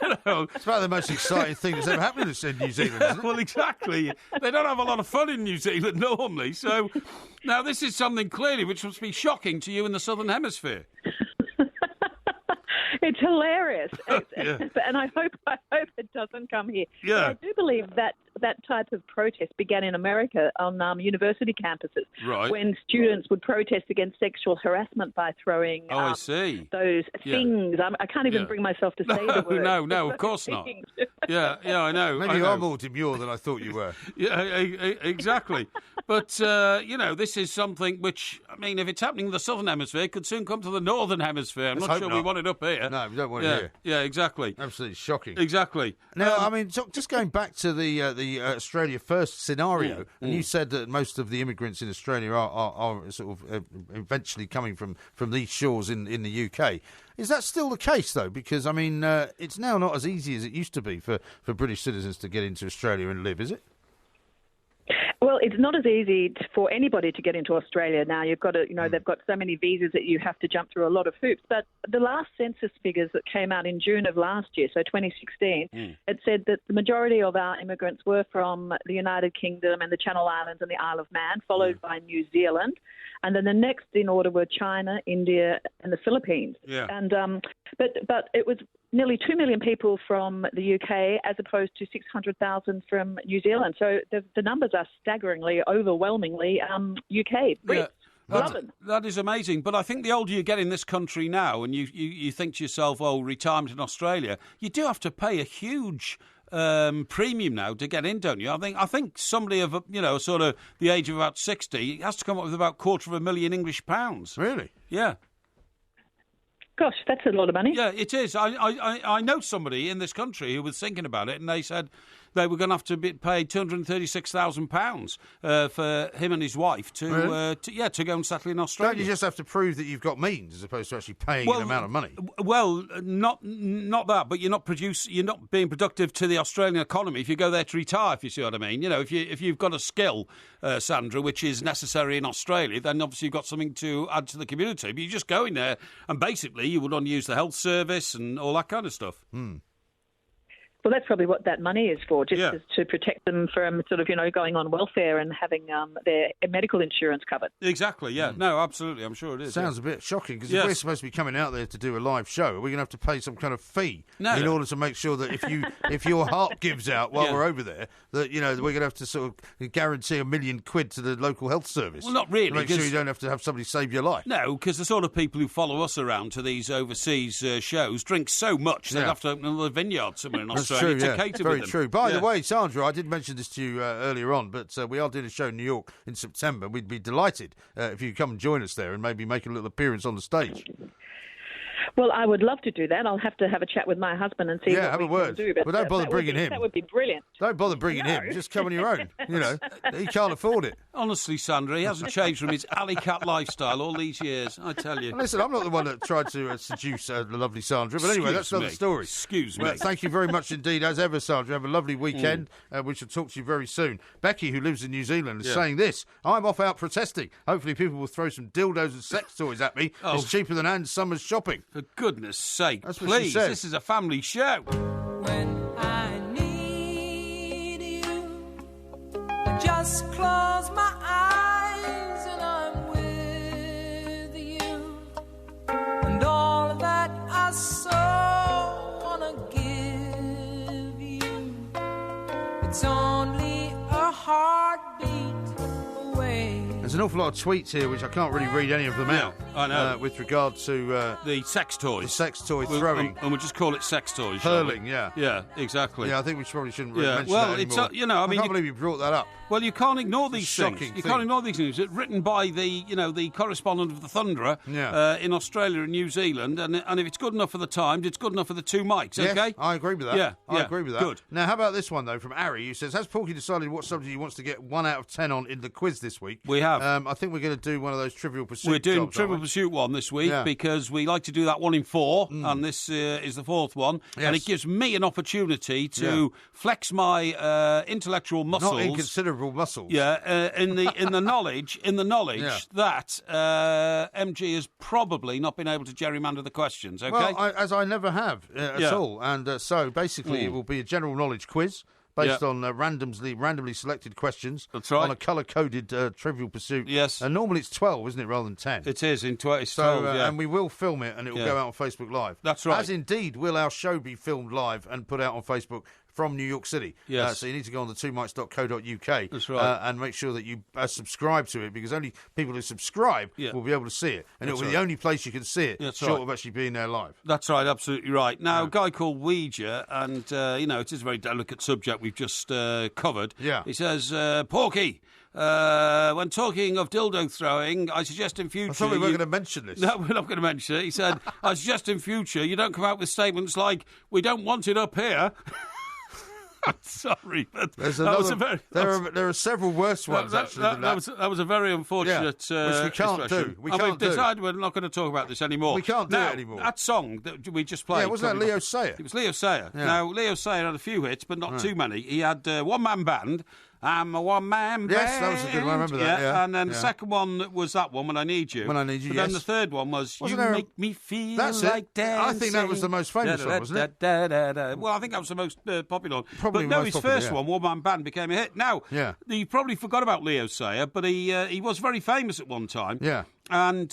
about the most exciting thing that's ever happened in New Zealand, isn't it? Well, exactly. They don't have a lot of fun in New Zealand normally. So now this is something clearly which must be shocking to you in the Southern Hemisphere. It's hilarious, and I hope it doesn't come here. Yeah. I do believe that type of protest began in America on university campuses, right, when students would protest against sexual harassment by throwing I see. those things. I can't even bring myself to say the word. No, of course not. Yeah, I know. Maybe you are more demure than I thought you were. Yeah, exactly. But, this is something which, I mean, if it's happening in the Southern Hemisphere, it could soon come to the Northern Hemisphere. I'm not sure we want it up here. No, we don't want it here. Yeah, exactly. Absolutely shocking. Exactly. Now, I mean, just going back to the Australia First scenario, and you said that most of the immigrants in Australia are sort of eventually coming from these shores in the UK. Is that still the case, though? Because, I mean, it's now not as easy as it used to be for British citizens to get into Australia and live, is it? Well, it's not as easy for anybody to get into Australia now. You've got to, they've got so many visas that you have to jump through a lot of hoops. But the last census figures that came out in June of last year, so 2016, it said that the majority of our immigrants were from the United Kingdom and the Channel Islands and the Isle of Man, followed by New Zealand. And then the next in order were China, India, and the Philippines. Yeah. And but it was nearly 2 million people from the UK as opposed to 600,000 from New Zealand. So the numbers are staggeringly, overwhelmingly UK. Brits. Yeah. That is amazing. But I think the older you get in this country now and you think to yourself, retirement in Australia, you do have to pay a huge premium now to get in, don't you? I think somebody of sort of the age of about 60 has to come up with about £250,000 English pounds. Really? Yeah. Gosh, that's a lot of money. Yeah, it is. I know somebody in this country who was thinking about it, and they said they were going to have to pay £236,000 for him and his wife to go and settle in Australia. Don't you just have to prove that you've got means as opposed to actually paying an amount of money? Well, not that, but you're not being productive to the Australian economy if you go there to retire. If you see what I mean, if you've got a skill, Sandra, which is necessary in Australia, then obviously you've got something to add to the community. But you're just going there, and basically you would only use the health service and all that kind of stuff. Well, that's probably what that money is for, just to protect them from sort of, going on welfare and having their medical insurance covered. Exactly, yeah. No, absolutely, I'm sure it is. Sounds a bit shocking, because if we're supposed to be coming out there to do a live show, are we going to have to pay some kind of fee in order to make sure that if your heart gives out while we're over there, that, we're going to have to sort of guarantee £1 million to the local health service? Well, not really. To make sure you don't have to have somebody save your life. No, because the sort of people who follow us around to these overseas shows drink so much they'd have to open another vineyard somewhere in Australia. True, to cater very with them. true. By the way, Sandra, I did mention this to you earlier on, but we are doing a show in New York in September. We'd be delighted if you come and join us there and maybe make a little appearance on the stage. Well, I would love to do that. I'll have to have a chat with my husband and see what we can do. But don't bother bringing him. That would be brilliant. Don't bother bringing him. Just come on your own. He can't afford it. Honestly, Sandra, he hasn't changed from his alley cat lifestyle all these years, I tell you. Listen, I'm not the one that tried to seduce the lovely Sandra, but anyway, that's another story. Excuse me. Well, thank you very much indeed, as ever, Sandra. Have a lovely weekend. We shall talk to you very soon. Becky, who lives in New Zealand, is saying this: I'm off out protesting. Hopefully people will throw some dildos and sex toys at me. It's cheaper than Anne's summer's shopping. For goodness sake, that's what she please, said. This is a family show. When I need you, I just close my eyes and I'm with you. And all that I so wanna give you, it's only a heartbeat away. There's an awful lot of tweets here, which I can't really read any of them out. I know. With regard to the sex toys. The sex toy throwing. And we'll just call it sex toys. Hurling, yeah. Yeah, exactly. Yeah, I think we probably shouldn't mention that anymore. It's, I can't believe you brought that up. Well, you can't ignore these things. Shocking You can't ignore these things. It's written by the correspondent of the Thunderer in Australia and New Zealand, and if it's good enough for the Times, it's good enough for the two mics, yes, okay? I agree with that. Yeah, I agree with that. Good. Now, how about this one, though, from Ari, who says, has Porky decided what subject he wants to get 1 out of 10 on in the quiz this week? We have. I think we're going to do one of those Trivial Pursuit We're doing jobs, Trivial Pursuit one this week because we like to do that one in 4, and this is the 4th one, and it gives me an opportunity to flex my intellectual muscles. Not inconsiderable muscles. Yeah, in the knowledge that MG has probably not been able to gerrymander the questions. Okay, well, as I never have at all, and so basically it will be a general knowledge quiz based on randomly selected questions. That's right. On a colour-coded Trivial Pursuit. Yes. And normally it's 12, isn't it, rather than 10? It is. It's 12, and we will film it and it will go out on Facebook Live. That's right. As indeed will our show be filmed live and put out on Facebook from New York City. Yes. So you need to go on the twomics.co.uk That's right. and make sure that you subscribe to it, because only people who subscribe will be able to see it. And it'll be the only place you can see it, short of actually being there live. That's right, absolutely right. Now, a guy called Ouija, and, it is a very delicate subject we've just covered. Yeah. He says, Porky, when talking of dildo throwing, I suggest in future... I thought we weren't going to mention this. No, we're not going to mention it. He said, I suggest in future you don't come out with statements like, we don't want it up here. I'm sorry, but there are several worse ones actually than that. That was a very unfortunate which we can't expression. do. We've decided we're not going to talk about this anymore. We can't do it anymore. That song that we just played. Yeah, wasn't that Leo Sayer? It was Leo Sayer. Yeah. Now, Leo Sayer had a few hits, but not too many. He had one-man band. I'm a one-man band. Yes, that was a good one. I remember that. Yeah. And then the second one was that one, When I Need You. When I Need You, But then the third one was You Make Me Feel That's Like Dancing. I think that was the most famous one, wasn't it? Well, I think that was the most popular one. Probably but no, most his popular, first one, One Man Band, became a hit. Now, you probably forgot about Leo Sayer, but he was very famous at one time. Yeah. And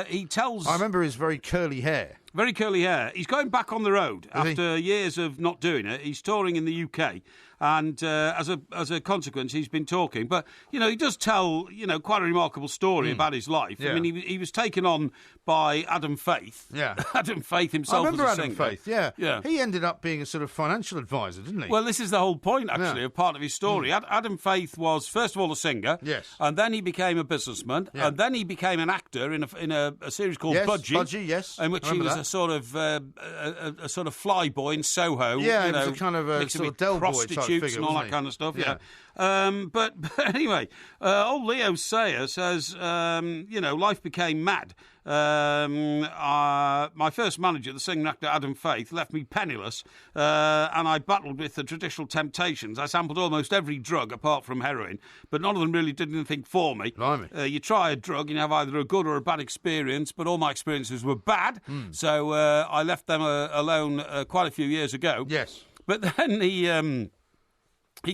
he tells... I remember his very curly hair. Very curly hair. He's going back on the road after years of not doing it. He's touring in the UK. And as a consequence, he's been talking. But, he does tell, quite a remarkable story about his life. Yeah. I mean, he was taken on by Adam Faith. Yeah. Adam Faith himself I remember was a Adam singer. Faith, yeah. Yeah. He ended up being a sort of financial advisor, didn't he? Well, this is the whole point, actually, of part of his story. Adam Faith was, first of all, a singer. Yes. And then he became a businessman. Yeah. And then he became an actor in a series called Budgie. Budgie, yes. In which he was a sort of a sort of fly boy in Soho. Yeah, he was a kind of a sort of Del Boy type prostitutes figure, and all that kind of stuff. Yeah. But anyway, old Leo Sayer says, life became mad. My first manager, the singer actor Adam Faith, left me penniless, and I battled with the traditional temptations. I sampled almost every drug apart from heroin, but none of them really did anything for me. You try a drug and you have either a good or a bad experience, but all my experiences were bad, so I left them alone quite a few years ago. Yes. But then he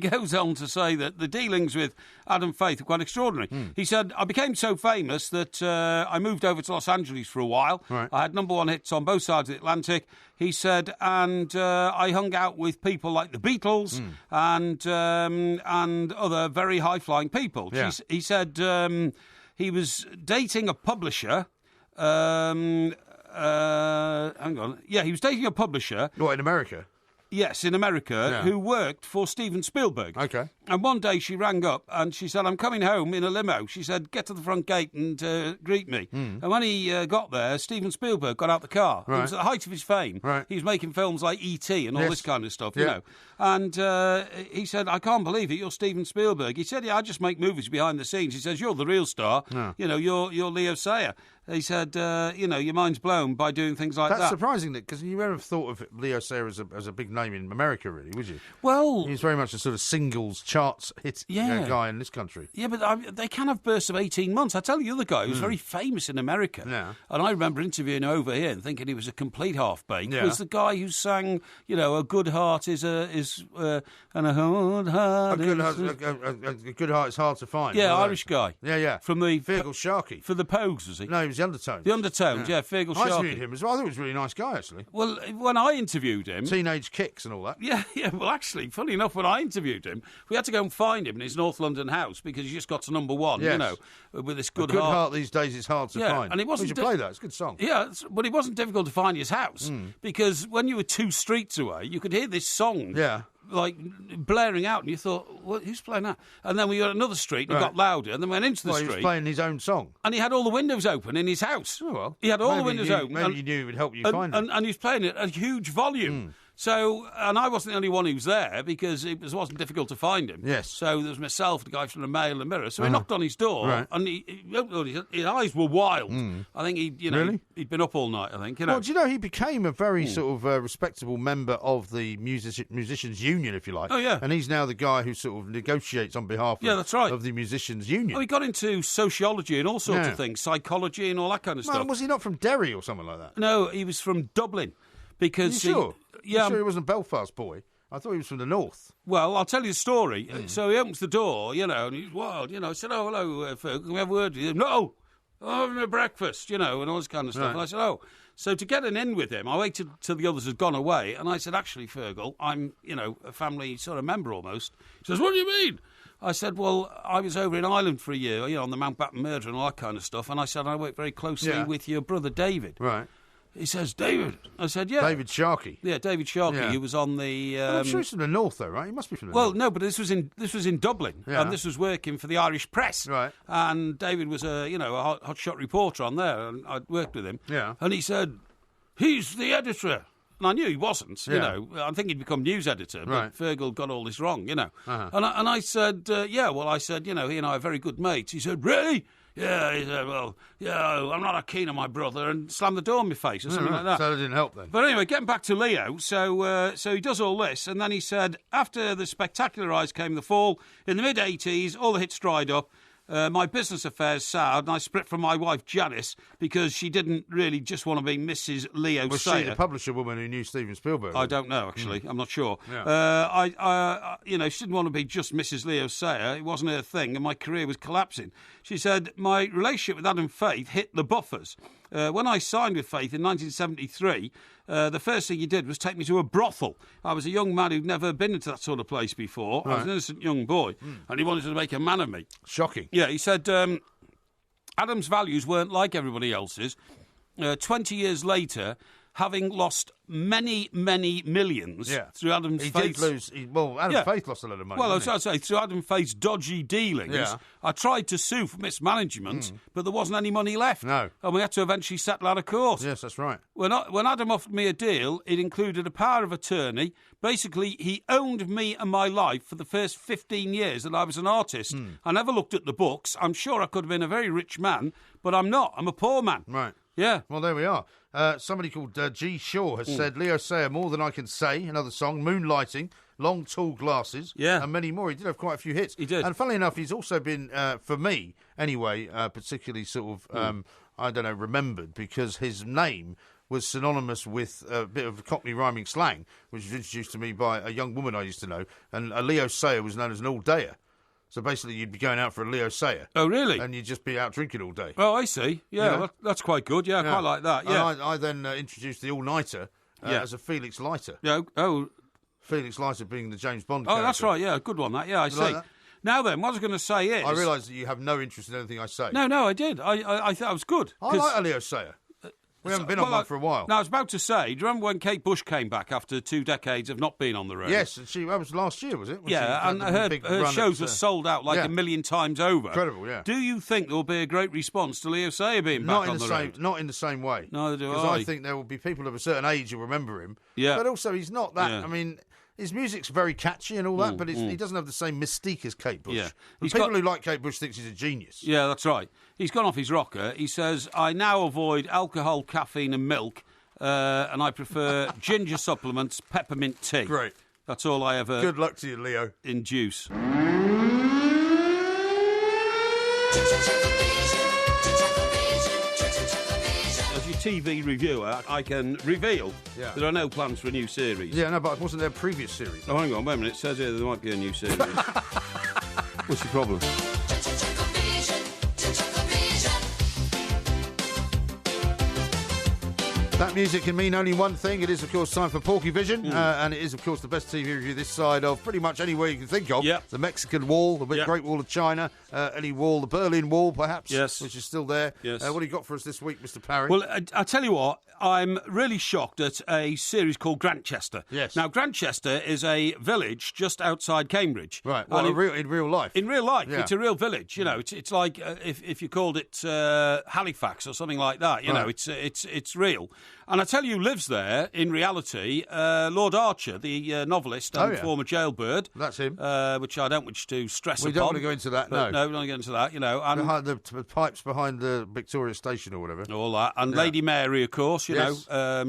goes on to say that the dealings with Adam Faith are quite extraordinary. He said, I became so famous that I moved over to Los Angeles for a while. Right. I had #1 hits on both sides of the Atlantic. He said, and I hung out with people like the Beatles and other very high-flying people. Yeah. He said he was dating a publisher. Hang on. Yeah, he was dating a publisher. What, in America? Yes, in America, who worked for Steven Spielberg. Okay. And one day she rang up and she said, I'm coming home in a limo. She said, get to the front gate and greet me. And when he got there, Steven Spielberg got out the car. Right. It was at the height of his fame. Right. He was making films like E.T. and all this kind of stuff, Yeah. you know. And he said, I can't believe it, you're Steven Spielberg. He said, yeah, I just make movies behind the scenes. He says, you're the real star. Yeah. You know, you're Leo Sayer. He said, your mind's blown by doing things like that. That's surprising, because you never have thought of Leo Sayer as a big name in America, really, would you? Well... He's very much a sort of singles charts hit guy in this country. Yeah, but they can have bursts of 18 months. I tell you, the other guy who was very famous in America, and I remember interviewing him over here and thinking he was a complete half-baked, was the guy who sang, a good heart and a hard heart... A good heart is hard to find. Yeah, Irish guy. Yeah. From the... Feargal Sharkey. For the Pogues, was he? No, he was the Undertones. The Undertones, Feargal Sharkey. I interviewed him as well. I thought he was a really nice guy, actually. Well, when I interviewed him... Teenage Kicks and all that. Yeah, well, actually, funny enough, when I interviewed him, we had to go and find him in his North London house because he just got to #1, with this good heart. A good heart these days is hard to find. And it wasn't... We should play that. It's a good song. Yeah, but it wasn't difficult to find his house because when you were 2 streets away, you could hear this song... Yeah. Like blaring out, and you thought, well, who's playing that? And then we got another street, and it got louder, and then went into the street. He was playing his own song. And he had all the windows open in his house. Oh, well. He had all the windows open. Maybe you knew it would help you find it. And he was playing it at a huge volume. So, and I wasn't the only one who was there because it wasn't difficult to find him. Yes. So there was myself, the guy from the Mail and the Mirror. So we knocked on his door, and his eyes were wild. I think he'd been up all night. I think. Well, do you know he became a very sort of respectable member of the musicians' union, if you like. Oh yeah. And he's now the guy who sort of negotiates on behalf of the musicians' union. Oh, he got into sociology and all sorts of things, psychology and all that kind of stuff. Was he not from Derry or something like that? No, he was from Dublin. Because Are you sure? Yeah, I'm sure he wasn't a Belfast boy. I thought he was from the north. Well, I'll tell you the story. So he opens the door, and he's wild, I said, oh, hello, Ferg, can we have a word with you? No, I'm having a breakfast, and all this kind of stuff. Right. And I said, oh. So to get an in with him, I waited till the others had gone away, and I said, actually, Fergal, I'm, a family sort of member almost. He says, what do you mean? I said, well, I was over in Ireland for a year, on the Mountbatten murder and all that kind of stuff, and I said, I worked very closely with your brother David. Right. He says, David. I said, yeah. David Sharkey. Yeah, David Sharkey. He was on the... I'm sure he's from the north, though, right? He must be from the north. Well, no, but this was in Dublin, and this was working for the Irish Press. Right. And David was a hotshot reporter on there, and I'd worked with him. Yeah. And he said, he's the editor. And I knew he wasn't, I think he'd become news editor, but Fergal got all this wrong, Uh-huh. And I said, he and I are very good mates. He said, really? Yeah, he said, well, I'm not keen on my brother, and slammed the door in my face or something like that. So that didn't help then. But anyway, getting back to Leo, so he does all this, and then he said, after the spectacular rise came the fall, in the mid-'80s, all the hits dried up, My business affairs soured, and I split from my wife Janice because she didn't really just want to be Mrs. Leo Was Sayer. she the publisher woman who knew Steven Spielberg? I don't know, actually. I'm not sure. Yeah. She didn't want to be just Mrs. Leo Sayer. It wasn't her thing, and my career was collapsing. She said, my relationship with Adam Faith hit the buffers. When I signed with Faith in 1973, the first thing he did was take me to a brothel. I was a young man who'd never been into that sort of place before. Right. I was an innocent young boy, and he wanted to make a man of me. Shocking. Yeah, he said Adam's values weren't like everybody else's. 20 years later, having lost many, many millions through Adam's Faith's... He did lose... Adam Faith lost a lot of money. Well, I'd say, through Adam Faith's dodgy dealings, I tried to sue for mismanagement, but there wasn't any money left. No. And we had to eventually settle out of court. Yes, that's right. When Adam offered me a deal, it included a power of attorney. Basically, he owned me and my life for the first 15 years that I was an artist. I never looked at the books. I'm sure I could have been a very rich man, but I'm not. I'm a poor man. Right. Yeah. Well, there we are. Somebody called G. Shaw has said, Leo Sayer, More Than I Can Say, another song, Moonlighting, Long Tall Glasses, and many more. He did have quite a few hits. He did. And funnily enough, he's also been, for me anyway, particularly sort of, remembered because his name was synonymous with a bit of Cockney rhyming slang, which was introduced to me by a young woman I used to know. And Leo Sayer was known as an all-dayer. So basically, you'd be going out for a Leo Sayer. Oh, really? And you'd just be out drinking all day. Oh, I see. Yeah, that's quite good. Yeah, I quite like that. Yeah. And I then introduced the all-nighter as a Felix Leiter. Yeah. Oh. Felix Leiter being the James Bond character. Oh, that's right. Yeah, good one, that. Yeah, I see. Like now then, what I was going to say is... I realise that you have no interest in anything I say. No, I did. I thought I was good. I like a Leo Sayer. We haven't been on one for a while. Now, I was about to say, do you remember when Kate Bush came back after 2 decades of not being on the road? Yes, that was last year, was it? And her shows were sold out like a million times over. Incredible, yeah. Do you think there will be a great response to Leo Sayer being back on the road? Not in the same way. Neither do I. Because I think there will be people of a certain age who remember him. Yeah. But also, he's not that... Yeah. I mean... His music's very catchy and all that, but he doesn't have the same mystique as Kate Bush. Yeah. People who like Kate Bush think she's a genius. Yeah, that's right. He's gone off his rocker. He says, I now avoid alcohol, caffeine and milk, and I prefer ginger supplements, peppermint tea. Great. That's all I ever... Good luck to you, Leo. ...induce. As your TV reviewer, I can reveal there are no plans for a new series. Yeah, no, but wasn't there a previous series? Oh, hang on, wait a minute. It says here there might be a new series. What's the problem? That music can mean only one thing. It is, of course, time for Porky Vision, and it is, of course, the best TV review this side of pretty much anywhere you can think of. Yep. The Mexican Wall, the Great Wall of China, any wall, the Berlin Wall, perhaps, which is still there. Yes. What do you got for us this week, Mr. Parry? Well, I'll tell you what, I'm really shocked at a series called Grantchester. Yes. Now, Grantchester is a village just outside Cambridge. Right, well, in real life. In real life, it's a real village. You know, it's like if you called it Halifax or something like that. You know, it's real. And I tell you, lives there in reality. Lord Archer, the novelist and former jailbird. That's him. Which I don't wish to stress upon. We don't want to go into that. No, we don't want to get into that. You know, and behind the pipes behind the Victoria Station or whatever. All that, and Lady Mary, of course. You know,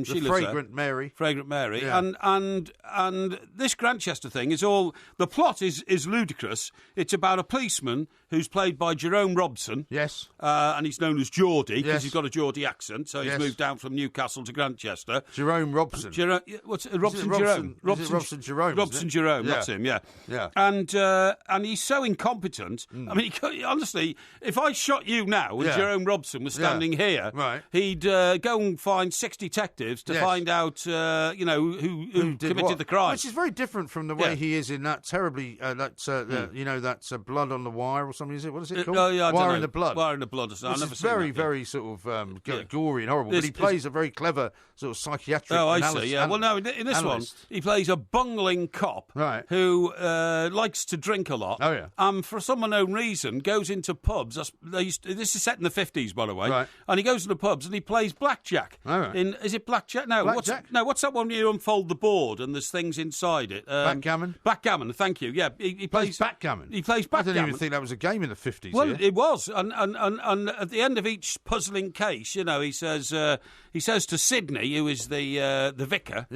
she lives Fragrant there. Mary. Fragrant Mary. Yeah. And this Grantchester thing is all. The plot is ludicrous. It's about a policeman who's played by Jerome Robson. Yes. And he's known as Geordie because he's got a Geordie accent. So he's moved down from Newcastle to Grantchester. Jerome Robson. Robson Jerome? Robson Jerome. Robson Jerome. That's him. Yeah. Yeah. And he's so incompetent. I mean, honestly, if I shot you now and Jerome Robson was standing here, he'd go and find 6 detectives to find out, who committed the crime. Which is very different from the way he is in that terribly that Blood on the Wire or something. Is it? What is it called? Wire in the Blood. Wire in the Blood. Which is very, very sort of gory and horrible. But he plays a very clever sort of psychiatric analyst. I see. Yeah. Well, no, in this one, he plays a bungling cop who likes to drink a lot. Oh yeah. For some unknown reason, goes into pubs. This is set in the 50s, by the way. Right. And he goes to the pubs and he plays blackjack. Oh, right. Is it blackjack? No. Blackjack? What's that one where you unfold the board and there's things inside it? Backgammon. Backgammon. Thank you. Yeah. He plays backgammon. He plays backgammon. I don't even think that was a game in the 50s. Well, it was. And at the end of each puzzling case, you know, he says to Sidney, who is the vicar,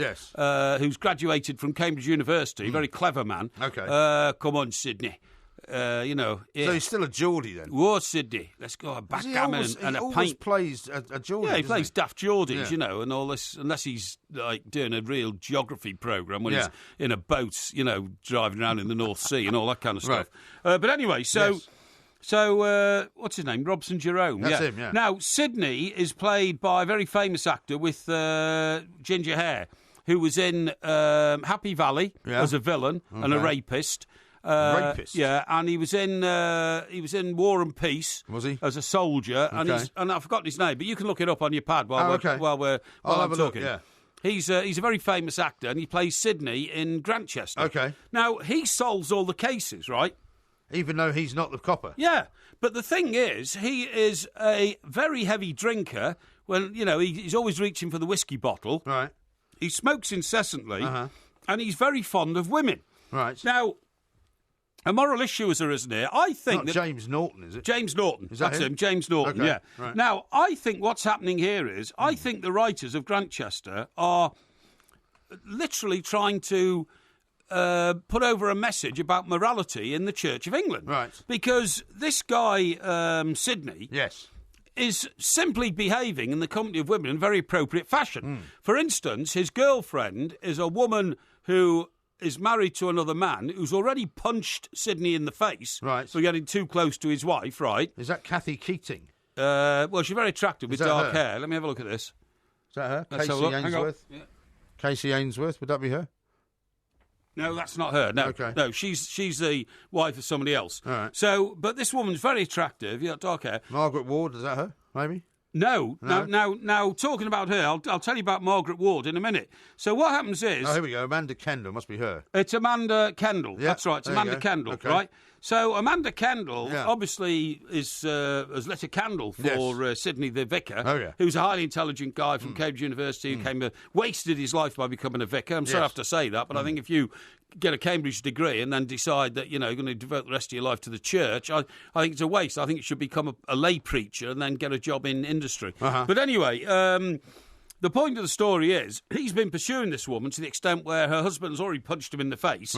who's graduated from Cambridge University, very clever man. Okay. Come on, Sidney. you know. Yeah. So he's still a Geordie then? Whoa, Sydney, let's go a backgammon and a pint. He always plays a Geordie, yeah, he plays daft Geordies, yeah. you know, and all this, unless he's like doing a real geography programme when he's in a boat, you know, driving around in the North Sea and all that kind of stuff. Right. But anyway, so... Yes. So, what's his name? Robson Jerome. That's him, yeah. Now, Sydney is played by a very famous actor with ginger hair who was in Happy Valley as a villain and a rapist. Rapist? Yeah, and he was in War and Peace. Was he? As a soldier. Okay. And I've forgotten his name, but you can look it up on your pad while I'm talking. Look, yeah. He's a very famous actor, and he plays Sydney in Grantchester. Okay. Now, he solves all the cases, right? Even though he's not the copper. Yeah, but the thing is, he is a very heavy drinker. When, you know, he's always reaching for the whiskey bottle. Right. He smokes incessantly, and he's very fond of women. Right. Now, a moral issue has arisen here. I think not James Norton, is it? James Norton. That's him, James Norton, okay. yeah. Right. Now, I think what's happening here is, I think the writers of Grantchester are literally trying to... put over a message about morality in the Church of England. Right. Because this guy, Sydney, is simply behaving in the company of women in very appropriate fashion. For instance, his girlfriend is a woman who is married to another man who's already punched Sydney in the face for getting too close to his wife, right? Is that Kathy Keating? Well, she's very attractive with dark hair. Let me have a look at this. Is that her? Let's Casey Ainsworth? Yeah. Casey Ainsworth, would that be her? No, that's not her. No, okay. No, she's the wife of somebody else. All right. So, but this woman's very attractive. Yeah, dark hair. Margaret Ward, is that her? Maybe. No. Now, talking about her, I'll tell you about Margaret Ward in a minute. So what happens is... Oh, here we go. Amanda Kendall must be her. It's Amanda Kendall. Yeah, that's right. It's Amanda Kendall, okay. right? So Amanda Kendall obviously has lit a candle for Sydney the vicar, who's a highly intelligent guy from Cambridge University who wasted his life by becoming a vicar. I'm sorry I have to say that, but I think if you get a Cambridge degree and then decide that, you know, you're going to devote the rest of your life to the church, I think it's a waste. I think you should become a lay preacher and then get a job in industry. But anyway... the point of the story is he's been pursuing this woman to the extent where her husband's already punched him in the face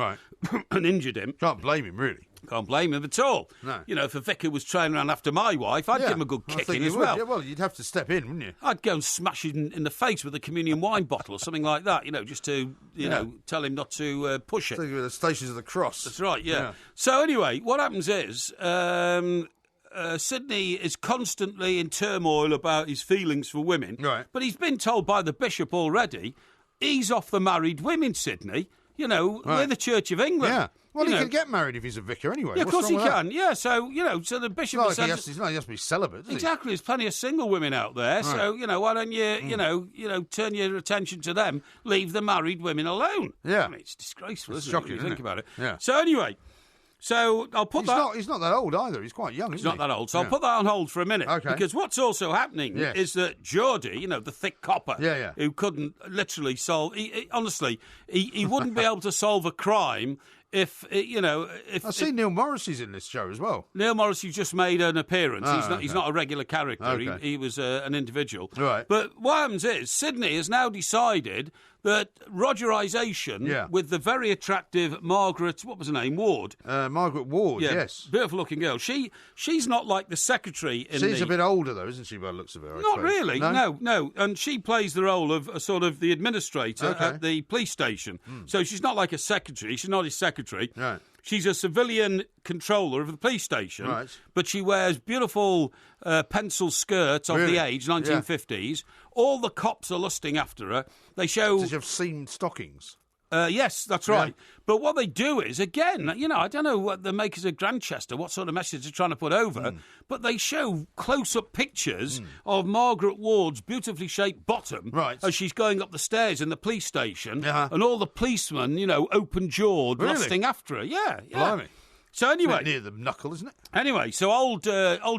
and injured him. Can't blame him, really. Can't blame him at all. No. You know, if a vicar was trailing around after my wife, I'd give him a good kicking as well. Yeah, well, you'd have to step in, wouldn't you? I'd go and smash him in the face with a communion wine bottle or something like that, you know, just to, you know, tell him not to push it. The Stations of the Cross. That's right, yeah. So anyway, what happens is... Sydney is constantly in turmoil about his feelings for women, but he's been told by the bishop already, ease off the married women, Sydney. You know, we're the Church of England. Yeah. Well, he can get married if he's a vicar anyway. Yeah, of course he can. Yeah, so, you know, so the bishop... He has to be celibate, doesn't exactly. There's plenty of single women out there, so, you know, why don't you, you know, turn your attention to them, leave the married women alone? Yeah. I mean, it's disgraceful, it's isn't shocking, it? When you think about it. Yeah. So anyway... So I'll put He's not that old either. He's quite young, isn't he? He's not that old. So I'll put that on hold for a minute. Okay. Because what's also happening is that Geordie, you know, the thick copper, who couldn't literally solve... honestly, he wouldn't be able to solve a crime if, you know... I see Neil Morrissey's in this show as well. Neil Morrissey just made an appearance. He's not a regular character. Okay. He was an individual. Right. But what happens is, Sydney has now decided that Rogerisation with the very attractive Margaret, what was her name, Ward? Margaret Ward, yes. Beautiful-looking girl. She's not like the secretary in She's a bit older, though, isn't she, by the looks of her? Not really, no. And she plays the role of sort of the administrator at the police station. So she's not like a secretary. She's not his secretary. Right. She's a civilian controller of the police station, but she wears beautiful pencil skirts of the age, 1950s. All the cops are lusting after her. They show... Does she have seamed stockings? Yes, that's right. But what they do is, again, you know, I don't know what the makers of Grantchester, what sort of message they're trying to put over, but they show close-up pictures of Margaret Ward's beautifully shaped bottom as she's going up the stairs in the police station, and all the policemen, you know, open-jawed, lusting after her. Yeah. Blimey. So anyway... Near the knuckle, isn't it? Anyway, so old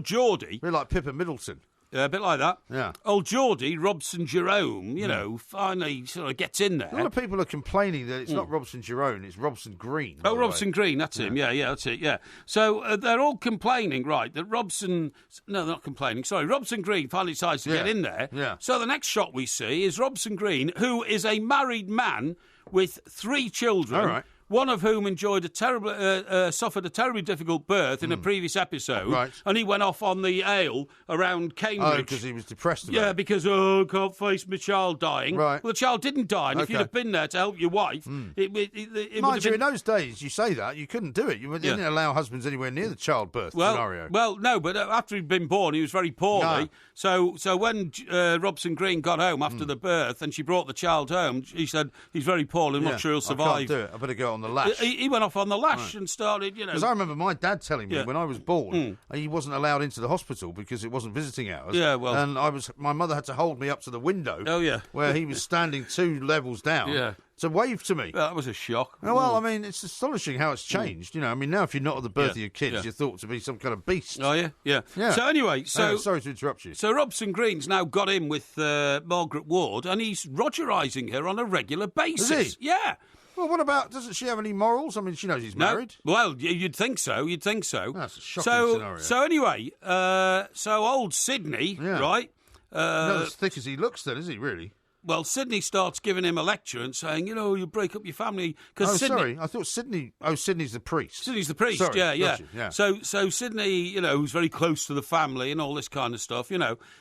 Geordie... A bit like Pippa Middleton. A bit like that. Yeah. Old Geordie, Robson Jerome, you know, finally sort of gets in there. A lot of people are complaining that it's not Robson Jerome, it's Robson Green. Oh, Robson Green, that's him. Yeah, that's it, yeah. So they're all complaining, right, that Robson... No, they're not complaining. Sorry, Robson Green finally decides to get in there. Yeah. So the next shot we see is Robson Green, who is a married man with 3 children one of whom suffered a terribly difficult birth in a previous episode, right. And he went off on the ale around Cambridge. Oh, because he was depressed about it. Because, I can't face my child dying. Right. Well, the child didn't die, and if you'd have been there to help your wife, it would have been... in those days, you say that, you couldn't do it. You didn't allow husbands anywhere near the childbirth scenario. Well, no, but after he'd been born, he was very poorly. No. So when Robson Green got home after the birth and she brought the child home, he said, he's very poorly, I'm not sure he'll survive. I can't do it. I better go on the lash. He went off on the lash and started, Because I remember my dad telling me when I was born, he wasn't allowed into the hospital because it wasn't visiting hours. Yeah, well... And my mother had to hold me up to the window. Oh, yeah. Where he was standing 2 levels down. Yeah. To wave to me. That was a shock. Well, I mean, it's astonishing how it's changed. You know, I mean, now if you're not at the birth of your kids, you're thought to be some kind of beast. Oh, yeah? Yeah. So anyway, sorry to interrupt you. So Robson Green's now got in with Margaret Ward, and he's Rogerising her on a regular basis. Is he? Yeah. Well, what about, doesn't she have any morals? I mean, she knows he's married. Well, you'd think so. That's a shocking scenario. So anyway, so old Sydney, right? Not as thick as he looks then, is he, really? Well, Sydney starts giving him a lecture and saying, you break up your family. Sorry, I thought Sydney... Oh, Sydney's the priest. Sydney's the priest, sorry, yeah. So Sydney, who's very close to the family and all this kind of stuff,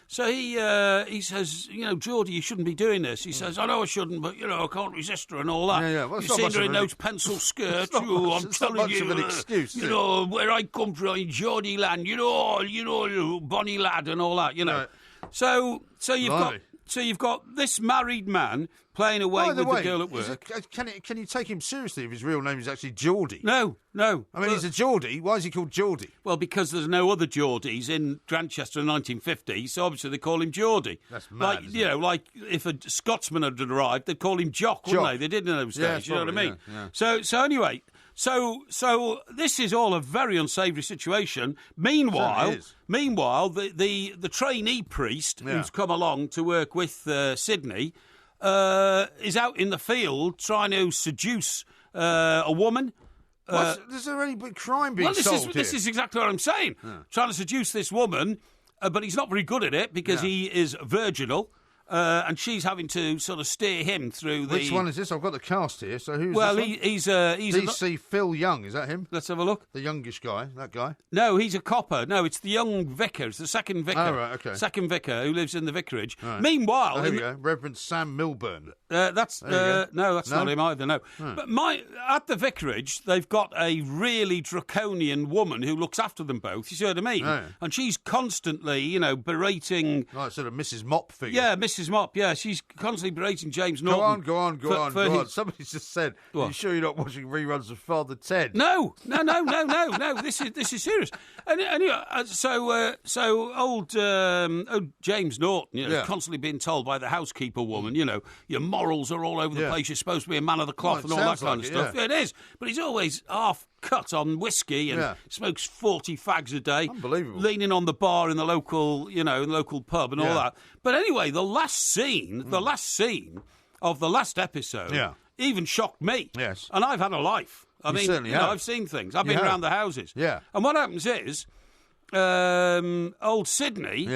So he says, Geordie, you shouldn't be doing this. He says, I know I shouldn't, but, I can't resist her and all that. Yeah. Well, you've seen her in those pencil skirts. I'm telling you, of an excuse, where I come from, in Geordie land, bonny lad and all that, Right. So you've got this married man playing away with the girl at work. Can you take him seriously if his real name is actually Geordie? No. I mean, he's a Geordie. Why is he called Geordie? Well, because there's no other Geordies in Grantchester in 1950, so obviously they call him Geordie. That's mad, like if a Scotsman had arrived, they'd call him Jock, wouldn't they? They did in those days, you know what I mean? Yeah. So anyway... So this is all a very unsavoury situation. Meanwhile, the trainee priest who's come along to work with Sydney is out in the field trying to seduce a woman. There's already been crime being solved here. This is exactly what I'm saying. Yeah. Trying to seduce this woman, but he's not very good at it because he is virginal. And she's having to sort of steer him through the... Which one is this? I've got the cast here, so who's well, this one? he's DC Phil Young, is that him? Let's have a look. The youngish guy, that guy? No, he's a copper. No, it's the young vicar. It's the second vicar. Oh, right, okay. Second vicar who lives in the vicarage. Right. Meanwhile... here we go. Reverend Sam Milburn. That's not him either, no. Right. But at the vicarage, they've got a really draconian woman who looks after them both, you see what I mean? Oh, yeah. And she's constantly, berating... Like sort of Mrs. Mop figure. Yeah, Mrs. Mop, yeah. She's constantly berating James Norton. Go on. Somebody's just said, are you sure you're not watching reruns of Father Ted? No. This is serious. And anyway, so old James Norton, constantly being told by the housekeeper woman, your morals are all over the place. You're supposed to be a man of the cloth and all that kind of stuff. Yeah, it is. But he's always half cut on whiskey and smokes 40 fags a day. Unbelievable. Leaning on the bar in the local, pub and all that. But anyway, the last scene of the last episode even shocked me. Yes. And I've had a life. I mean, I've seen things. I've been around the houses. Yeah. And what happens is, old Sydney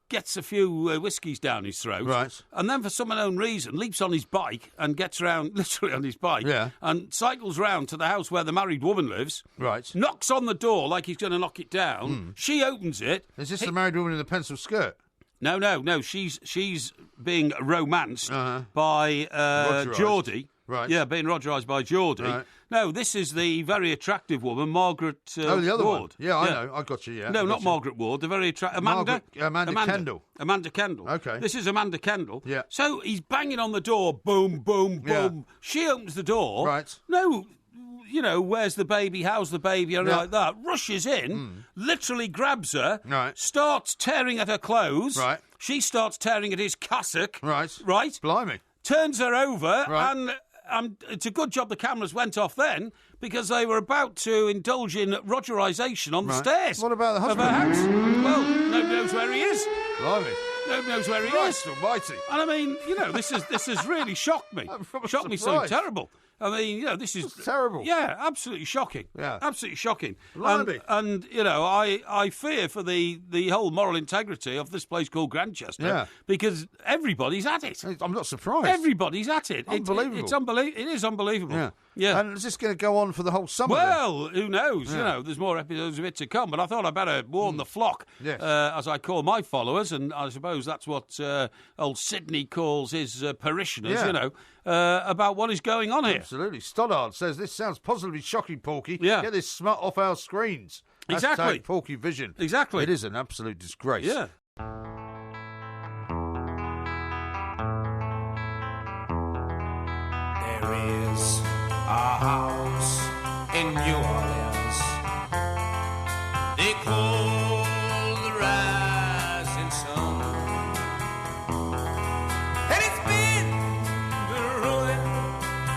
gets a few whiskies down his throat. Right. And then for some unknown reason, leaps on his bike and gets around, literally on his bike, and cycles round to the house where the married woman lives. Right. Knocks on the door like he's going to knock it down. She opens it. Is this the married woman in the pencil skirt? No. She's being romanced by Geordie. Right. Yeah, being Rogerised by Geordie. Right. No, this is the very attractive woman, Margaret Ward. The other one. Yeah, I know. I got you, yeah. No, not Margaret Ward. The very attractive... Amanda Kendall. Amanda Kendall. Okay. This is Amanda Kendall. Yeah. So he's banging on the door. Boom, boom, boom. Yeah. She opens the door. Right. No... where's the baby, how's the baby, and like that, rushes in, literally grabs her, starts tearing at her clothes, she starts tearing at his cassock, right? Blimey. Turns her over, and it's a good job the cameras went off then, because they were about to indulge in Rogerisation on the stairs. What about the husband? Of her house. Well, nobody knows where he is. Blimey. Nobody knows where he is. Almighty. And I mean, this has really shocked me. Shocked me so terrible. I mean, this is... That's terrible. Yeah, absolutely shocking. Yeah. Absolutely shocking. Blimey. And I fear for the whole moral integrity of this place called Grantchester because everybody's at it. I'm not surprised. Everybody's at it. Unbelievable. It is unbelievable. Yeah. And is this going to go on for the whole summer? Well, who knows? You know, there's more episodes of it to come. But I thought I'd better warn the flock, as I call my followers, and I suppose that's what old Sydney calls his parishioners, you know, about what is going on here. Absolutely. Stoddard says, this sounds positively shocking, Porky. Yeah. Get this smut off our screens. Exactly. Hashtag Porky Vision. Exactly. It is an absolute disgrace. Yeah. There is a house in New Orleans they call the Rising Sun, and it's been the ruin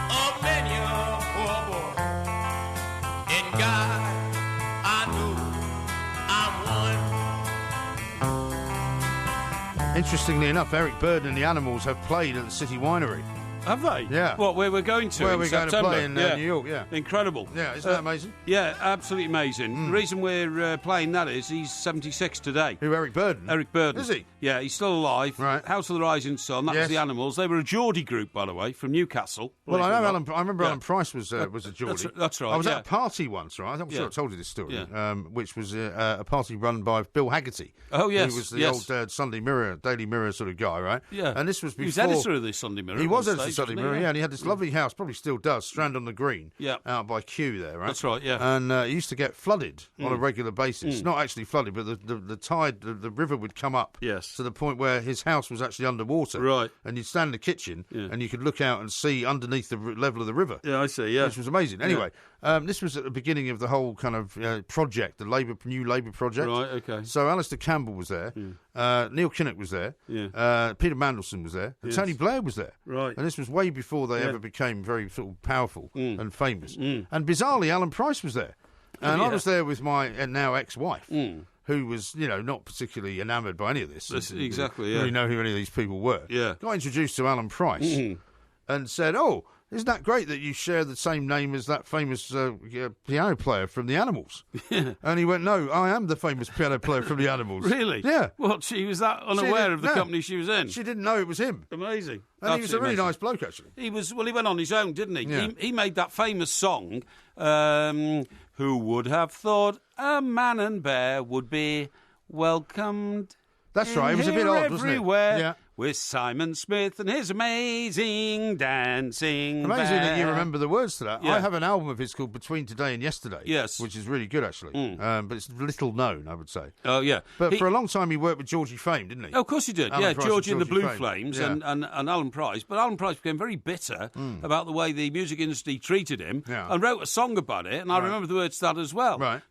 of many a poor boy. And God, I know I'm one. Interestingly enough, Eric Burdon and the Animals have played at the City Winery. Have they? Yeah. What, where we're going to Where in we're going September? to play in New York, yeah. Incredible. Yeah, isn't that amazing? Yeah, absolutely amazing. The reason we're playing that is he's 76 today. Who, Eric Burdon? Eric Burdon. Is he? Yeah, he's still alive. Right. House of the Rising Sun, that was the Animals. They were a Geordie group, by the way, from Newcastle. Well, I know I remember Alan Price was a Geordie. That's right, I was at a party once, right? I'm sure I told you this story, which was a party run by Bill Haggerty. Oh, yes. Who was the old Sunday Mirror, Daily Mirror sort of guy, right? Yeah. And this was before... He was editor of the Sunday Mirror. He was editor of the Sunday Mirror, and he had this lovely house, probably still does, Strand on the Green, out by Kew there, right? That's right, yeah. And it used to get flooded on a regular basis. Not actually flooded, but the tide, the river would come up to the point where his house was actually underwater. Right. And you'd stand in the kitchen and you could look out and see underneath the level of the river. Yeah, I see, yeah. Which was amazing. Anyway, this was at the beginning of the whole kind of project, the new Labour project. Right, okay. So Alistair Campbell was there, Neil Kinnock was there, Peter Mandelson was there, and Tony Blair was there. Right. And this was way before they ever became very sort of powerful and famous. And bizarrely, Alan Price was there. And I was there with my now ex-wife, who was, not particularly enamoured by any of this. Exactly, Didn't really know who any of these people were. Yeah. Got introduced to Alan Price and said, "Oh, isn't that great that you share the same name as that famous piano player from the Animals?" Yeah. And he went, "No, I am the famous piano player from the Animals." Really? Yeah. What, she was that unaware of the company she was in? She didn't know it was him. Amazing. And he was a really nice bloke, actually. He went on his own, didn't he? Yeah. He made that famous song, Who Would Have Thought a Man and Bear Would Be Welcomed. That's right, it was a bit odd, wasn't it? Everywhere. Yeah. With Simon Smith and his amazing dancing Amazing bear. that you remember the words to that. Yeah. I have an album of his called Between Today and Yesterday. Yes. Which is really good, actually. But it's little known, I would say. Oh, yeah. But for a long time he worked with Georgie Fame, didn't he? Oh, of course he did. Alan Price Georgie and the Blue Fame. Flames Yeah. and Alan Price. But Alan Price became very bitter about the way the music industry treated him and wrote a song about it. And I remember the words to that as well. Right.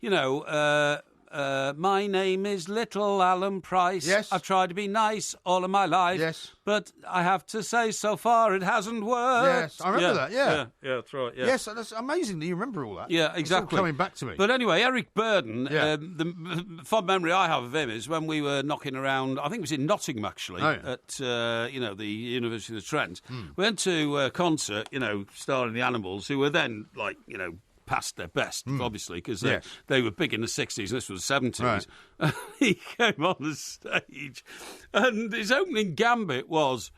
My name is Little Alan Price. Yes. I've tried to be nice all of my life. Yes. But I have to say, so far it hasn't worked. Yes, I remember that, yeah. Yeah, that's right, yeah. Yes, that's amazing that you remember all that. Yeah, It's exactly. all coming back to me. But anyway, Eric Burdon, Yeah. the fond memory I have of him is when we were knocking around, I think it was in Nottingham actually, at the University of the Trent. We went to a concert, starring the Animals, who were then past their best, obviously, because they were big in the 60s and this was the 70s. Right. And he came on the stage and his opening gambit was,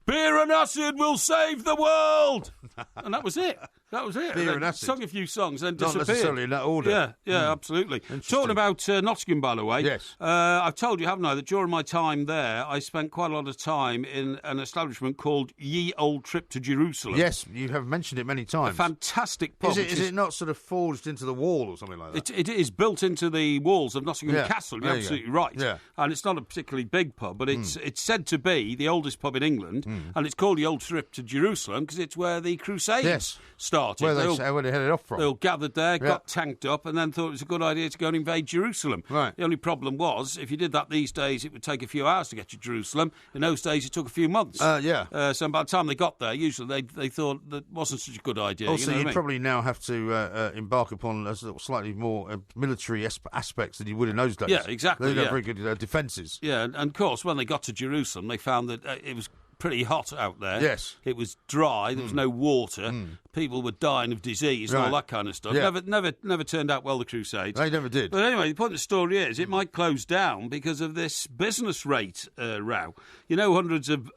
"Beer and acid will save the world!" And that was it. That was it. Beer and acid. Sung a few songs and then Not disappeared. necessarily in that order. Yeah, absolutely. Talking about Nottingham, by the way. Yes. I've told you, haven't I, that during my time there, I spent quite a lot of time in an establishment called Ye Old Trip to Jerusalem. Yes, you have mentioned it many times. A fantastic pub. Is it not sort of forged into the wall or something like that? It is built into the walls of Nottingham Castle. You're There you absolutely go. right. Yeah. And it's not a particularly big pub, but it's said to be the oldest pub in England, and it's called the Old Trip to Jerusalem because it's where the Crusades started. Where they headed off from. They all gathered there, got tanked up, and then thought it was a good idea to go and invade Jerusalem. Right. The only problem was, if you did that these days, it would take a few hours to get to Jerusalem. In those days, it took a few months. So by the time they got there, usually they thought that wasn't such a good idea. Also, you'd probably now have to embark upon slightly more military aspects than you would in those days. Yeah, exactly. They had very good defences. Yeah, and of course, when they got to Jerusalem, they found that it was pretty hot out there. Yes. It was dry, there was no water, people were dying of disease and all that kind of stuff. Yeah. Never turned out well, the Crusades. They never did. But anyway, the point of the story is it might close down because of this business rate row. Hundreds of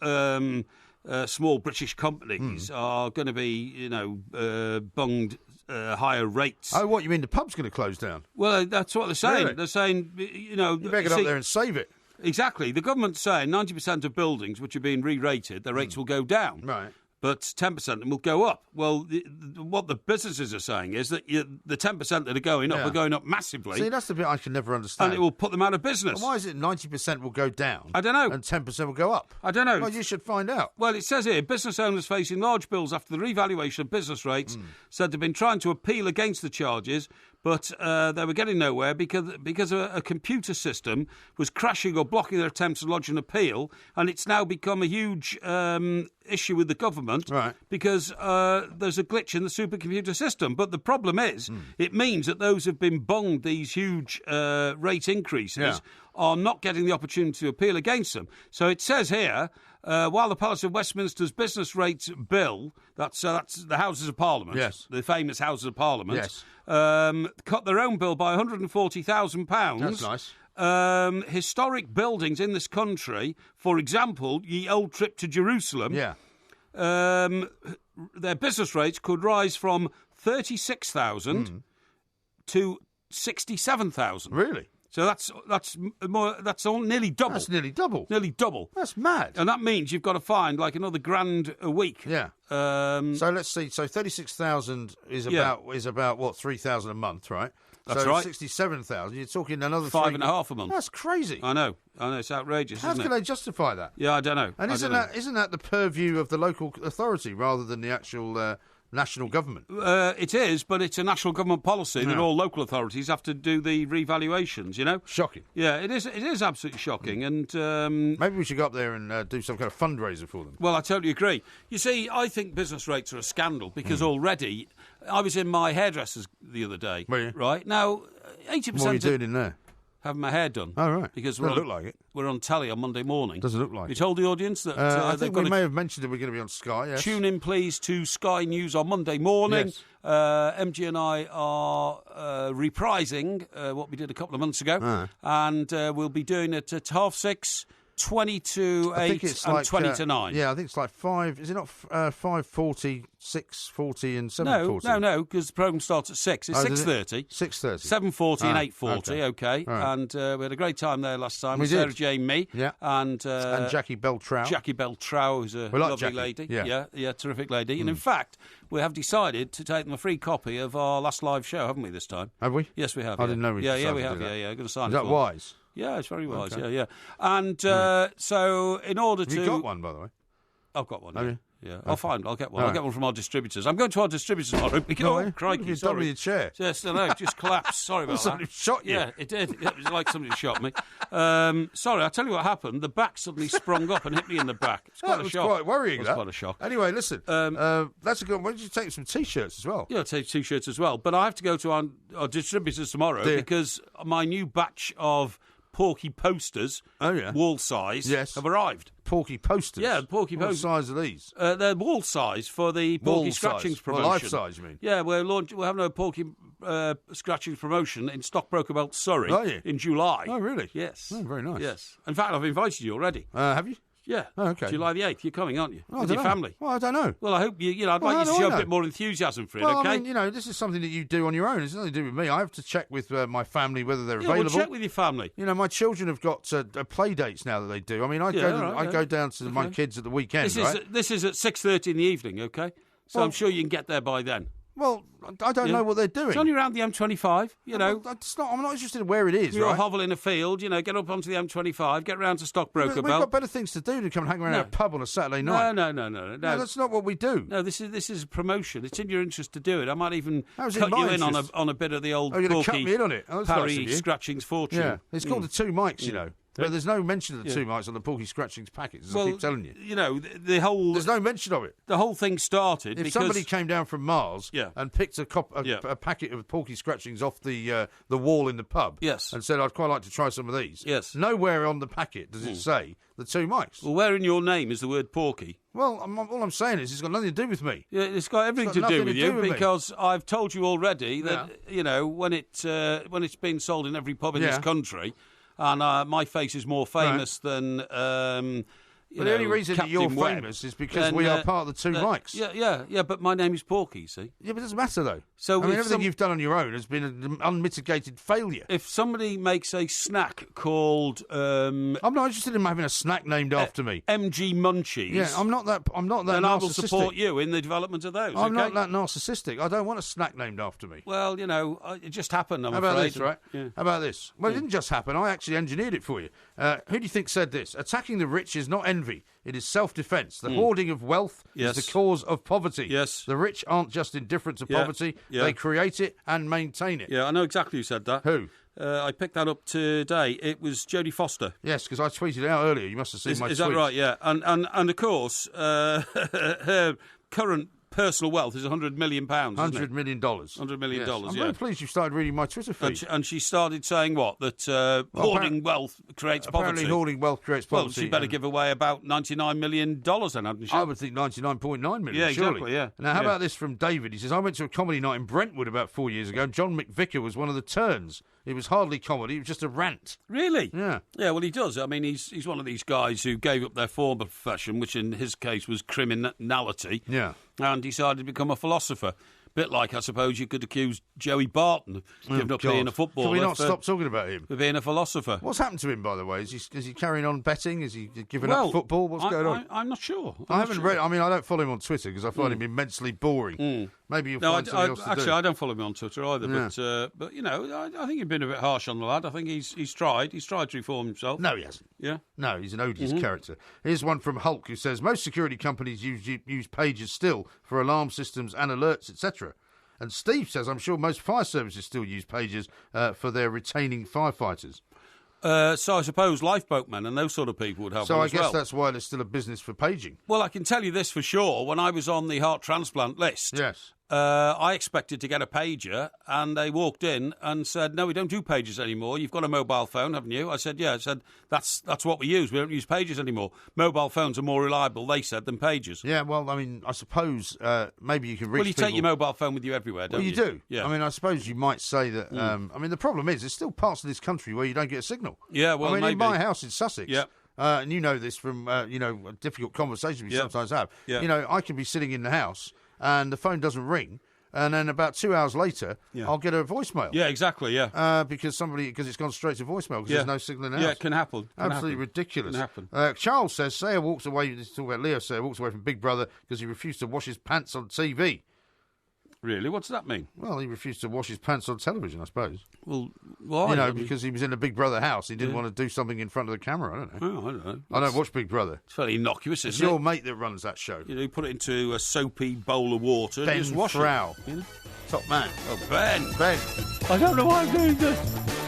small British companies are going to be, bunged higher rates. Oh, what, you mean the pub's going to close down? Well, that's what they're saying. Really? They're saying, You better get up there and save it. Exactly. The government's saying 90% of buildings which are being re-rated, the rates will go down. Right. But 10% of them will go up. Well, what the businesses are saying is that the 10% that are going up are going up massively. See, that's the bit I can never understand. And it will put them out of business. And why is it 90% will go down? I don't know. And 10% will go up? I don't know. Well, you should find out. Well, it says here, business owners facing large bills after the revaluation of business rates said they've been trying to appeal against the charges, but they were getting nowhere because a computer system was crashing or blocking their attempts to lodge an appeal, and it's now become a huge issue with the government because there's a glitch in the supercomputer system. But the problem is, it means that those who've been bunged these huge rate increases are not getting the opportunity to appeal against them. So it says here, while the Palace of Westminster's business rates bill, that's the Houses of Parliament, the famous Houses of Parliament, cut their own bill by £140,000. That's nice. Historic buildings in this country, for example, the old trip to Jerusalem, their business rates could rise from 36,000 to 67,000. Really? So that's nearly double. That's nearly double. Nearly double. That's mad. And that means you've got to find like another £1,000 a week. Yeah. So let's see. So 36,000 is about what, 3,000 a month, right? That's so right. 67,000. You're talking another £5.50 a month. That's crazy. I know. It's outrageous. How can they justify that? Yeah, I don't know. And isn't that the purview of the local authority rather than the actual national government? It is, but it's a national government policy that all local authorities have to do the revaluations, Shocking. Yeah, it is absolutely shocking. And maybe we should go up there and do some kind of fundraiser for them. Well, I totally agree. You see, I think business rates are a scandal because already, I was in my hairdresser's the other day. Were you? Right? Now, 80%... What are you doing in there? Having my hair done. Oh, right. Because doesn't look like it. We're on telly on Monday morning. Doesn't look like we it. told the audience that I think we may have mentioned that we're going to be on Sky, yes. Tune in, please, to Sky News on Monday morning. Yes. MG and I are reprising what we did a couple of months ago. And we'll be doing it at 6:30, 20 to 8 and 20 to 9. Yeah, I think it's like 5. Is it not 5:40, 6:40 and 7:40? No, because the programme starts at 6. It's 6:30. 6:30. 7:40 and 8:40, okay. Right. And we had a great time there last time. We Sarah did. Jane, me. Yeah. And Jackie Beltrow. Jackie Beltrow, who's a lovely Jackie. lady. Yeah, terrific lady. And in fact, we have decided to take them a free copy of our last live show, haven't we, this time? Have we? Yes, we have. I didn't know we decided we to have. do that. I'm going to sign Is it. that wise? Yeah, it's very wise. Okay. Yeah. And so, in order Have you got one, by the way? I've got one. Have you? Yeah, I'll get one. All I'll get one from our distributors. I'm going to our distributors tomorrow. Oh, crikey, You've sorry. done with your chair. Yes, I know, it just collapsed. Sorry about that. Somebody shot you. Yeah, it did. It was like somebody shot me. Sorry, I'll tell you what happened. The back suddenly sprung up and hit me in the back. It's quite That a was shock. quite worrying, It was that. quite a shock. Anyway, listen, that's a good one. Why don't you take some T-shirts as well? Yeah, I'll take T-shirts as well. But I have to go to our distributors tomorrow because my new batch of Porky posters, wall size, have arrived. Porky posters? Yeah, Porky posters. What size are these? They're wall size for the Porky Scratchings promotion. Life size, you mean? Yeah, we're having a Porky Scratchings promotion in Stockbroker Belt, Surrey, in July. Oh, really? Yes. Oh, very nice. Yes. In fact, I've invited you already. Have you? Yeah. Oh, okay. July the 8th. You're coming, aren't you? With your family. Well, I don't know. Well, I hope I'd like you to show a bit more enthusiasm for it, okay? I mean, this is something that you do on your own. It's nothing to do with me. I have to check with my family whether they're available. We'll check with your family. My children have got play dates now that they do. I mean, I go down to my kids at the weekend, This is at 6:30 in the evening, okay? So I'm sure you can get there by then. Well, I don't know what they're doing. It's only around the M25, I'm not interested in where it is, You're right? a hovel in a field, get up onto the M25, get round to Stockbroker Belt. We've got better things to do than come and hang around a pub on a Saturday night. No, that's not what we do. No, this is a promotion. It's in your interest to do it. I might even cut you in on a bit of the old Porky Porky cut me in on it. Oh, Parry Scratchings fortune. Yeah, it's called the Two Mics, But there's no mention of the Two Mics on the Porky Scratchings packets, as I keep telling you. The whole... There's no mention of it. The whole thing started because... If somebody came down from Mars and picked a packet of Porky Scratchings off the wall in the pub and said, I'd quite like to try some of these. Yes. Nowhere on the packet does it say the Two Mics. Well, where in your name is the word Porky? Well, all I'm saying is it's got nothing to do with me. Yeah, it's got everything to do with you because I've told you already that, when it's been sold in every pub in this country... And my face is more famous than But the only reason that you're famous is because we are part of the two mics. Yeah, but my name is Porky, see? Yeah, but it doesn't matter, though. So everything you've done on your own has been an unmitigated failure. If somebody makes a snack called... I'm not interested in having a snack named after me. MG Munchies. Yeah, I'm not that then narcissistic. I will support you in the development of those, I'm not that narcissistic. I don't want a snack named after me. Well, it just happened, I'm How afraid. about this, right? Yeah. How about this? Well, it didn't just happen. I actually engineered it for you. Who do you think said this? Attacking the rich is not envy. It is self-defence. The hoarding of wealth is the cause of poverty. Yes. The rich aren't just indifferent to poverty. Yeah. They create it and maintain it. Yeah, I know exactly who said that. Who? I picked that up today. It was Jodie Foster. Yes, because I tweeted it out earlier. You must have seen my tweet. Is that right? Yeah. And of course, her current personal wealth is £100 million. $100 million. $100 million, yes. I'm yeah. very pleased you started reading my Twitter feed. And she started saying what? That hoarding wealth creates poverty. Apparently hoarding wealth creates poverty. Well, she better give away about $99 million then, hadn't she? I would think 99.9 million, yeah, surely. Exactly, yeah. Now, how about this from David? He says, I went to a comedy night in Brentwood about 4 years ago. John McVicker was one of the turns. It was hardly comedy, it was just a rant. Really? Yeah. Yeah, well, he does. I mean, he's one of these guys who gave up their former profession, which in his case was criminality, and decided to become a philosopher. Bit like, I suppose, you could accuse Joey Barton of giving up being a footballer. Can we not stop talking about him? For being a philosopher. What's happened to him, by the way? Is he carrying on betting? Is he giving up football? What's going on? I'm not sure. I haven't read. I mean, I don't follow him on Twitter because I find him immensely boring. Maybe you'll find something else to do. Actually, I don't follow him on Twitter either. Yeah. But I think you've been a bit harsh on the lad. I think he's tried. He's tried to reform himself. No, he hasn't. Yeah. No, he's an odious character. Here's one from Hulk who says most security companies use pages still for alarm systems and alerts, etc. And Steve says, I'm sure most fire services still use pages for their retaining firefighters. So I suppose lifeboatmen and those sort of people would have So one I as guess well. that's why there's still a business for paging. Well, I can tell you this for sure. When I was on the heart transplant list, yes, I expected to get a pager, and they walked in and said, no, we don't do pages anymore. You've got a mobile phone, haven't you? I said, yeah. I said, that's what we use. We don't use pages anymore. Mobile phones are more reliable, they said, than pages. Yeah, well, I mean, I suppose maybe you can reach Well, you people... take your mobile phone with you everywhere, don't you? Well, you do. Yeah. I mean, I suppose you might say that... I mean, the problem is there's still parts of this country where you don't get a signal. Yeah, well, I mean, maybe. in my house in Sussex... Yeah. And you know this from, difficult conversations we sometimes have. Yeah. You know, I can be sitting in the house and the phone doesn't ring, and then about 2 hours later, I'll get a voicemail. Yeah, exactly, yeah. Because it's gone straight to voicemail because there's no signal in the house. Yeah, it can happen. Absolutely ridiculous. Can happen. Charles says, Sayer walks away, this is talking about Leo Sayer, walks away from Big Brother because he refused to wash his pants on TV. Really? What does that mean? Well, he refused to wash his pants on television, I suppose. Well, why? You know, because he was in a Big Brother house. He didn't want to do something in front of the camera. I don't know. Oh, I don't know. I don't watch Big Brother. It's fairly innocuous, It's isn't it? your mate that runs that show. You put it into a soapy bowl of water Ben and just wash Frau. it. You know? Top man. Oh, Ben. Ben. I don't know why I'm doing this.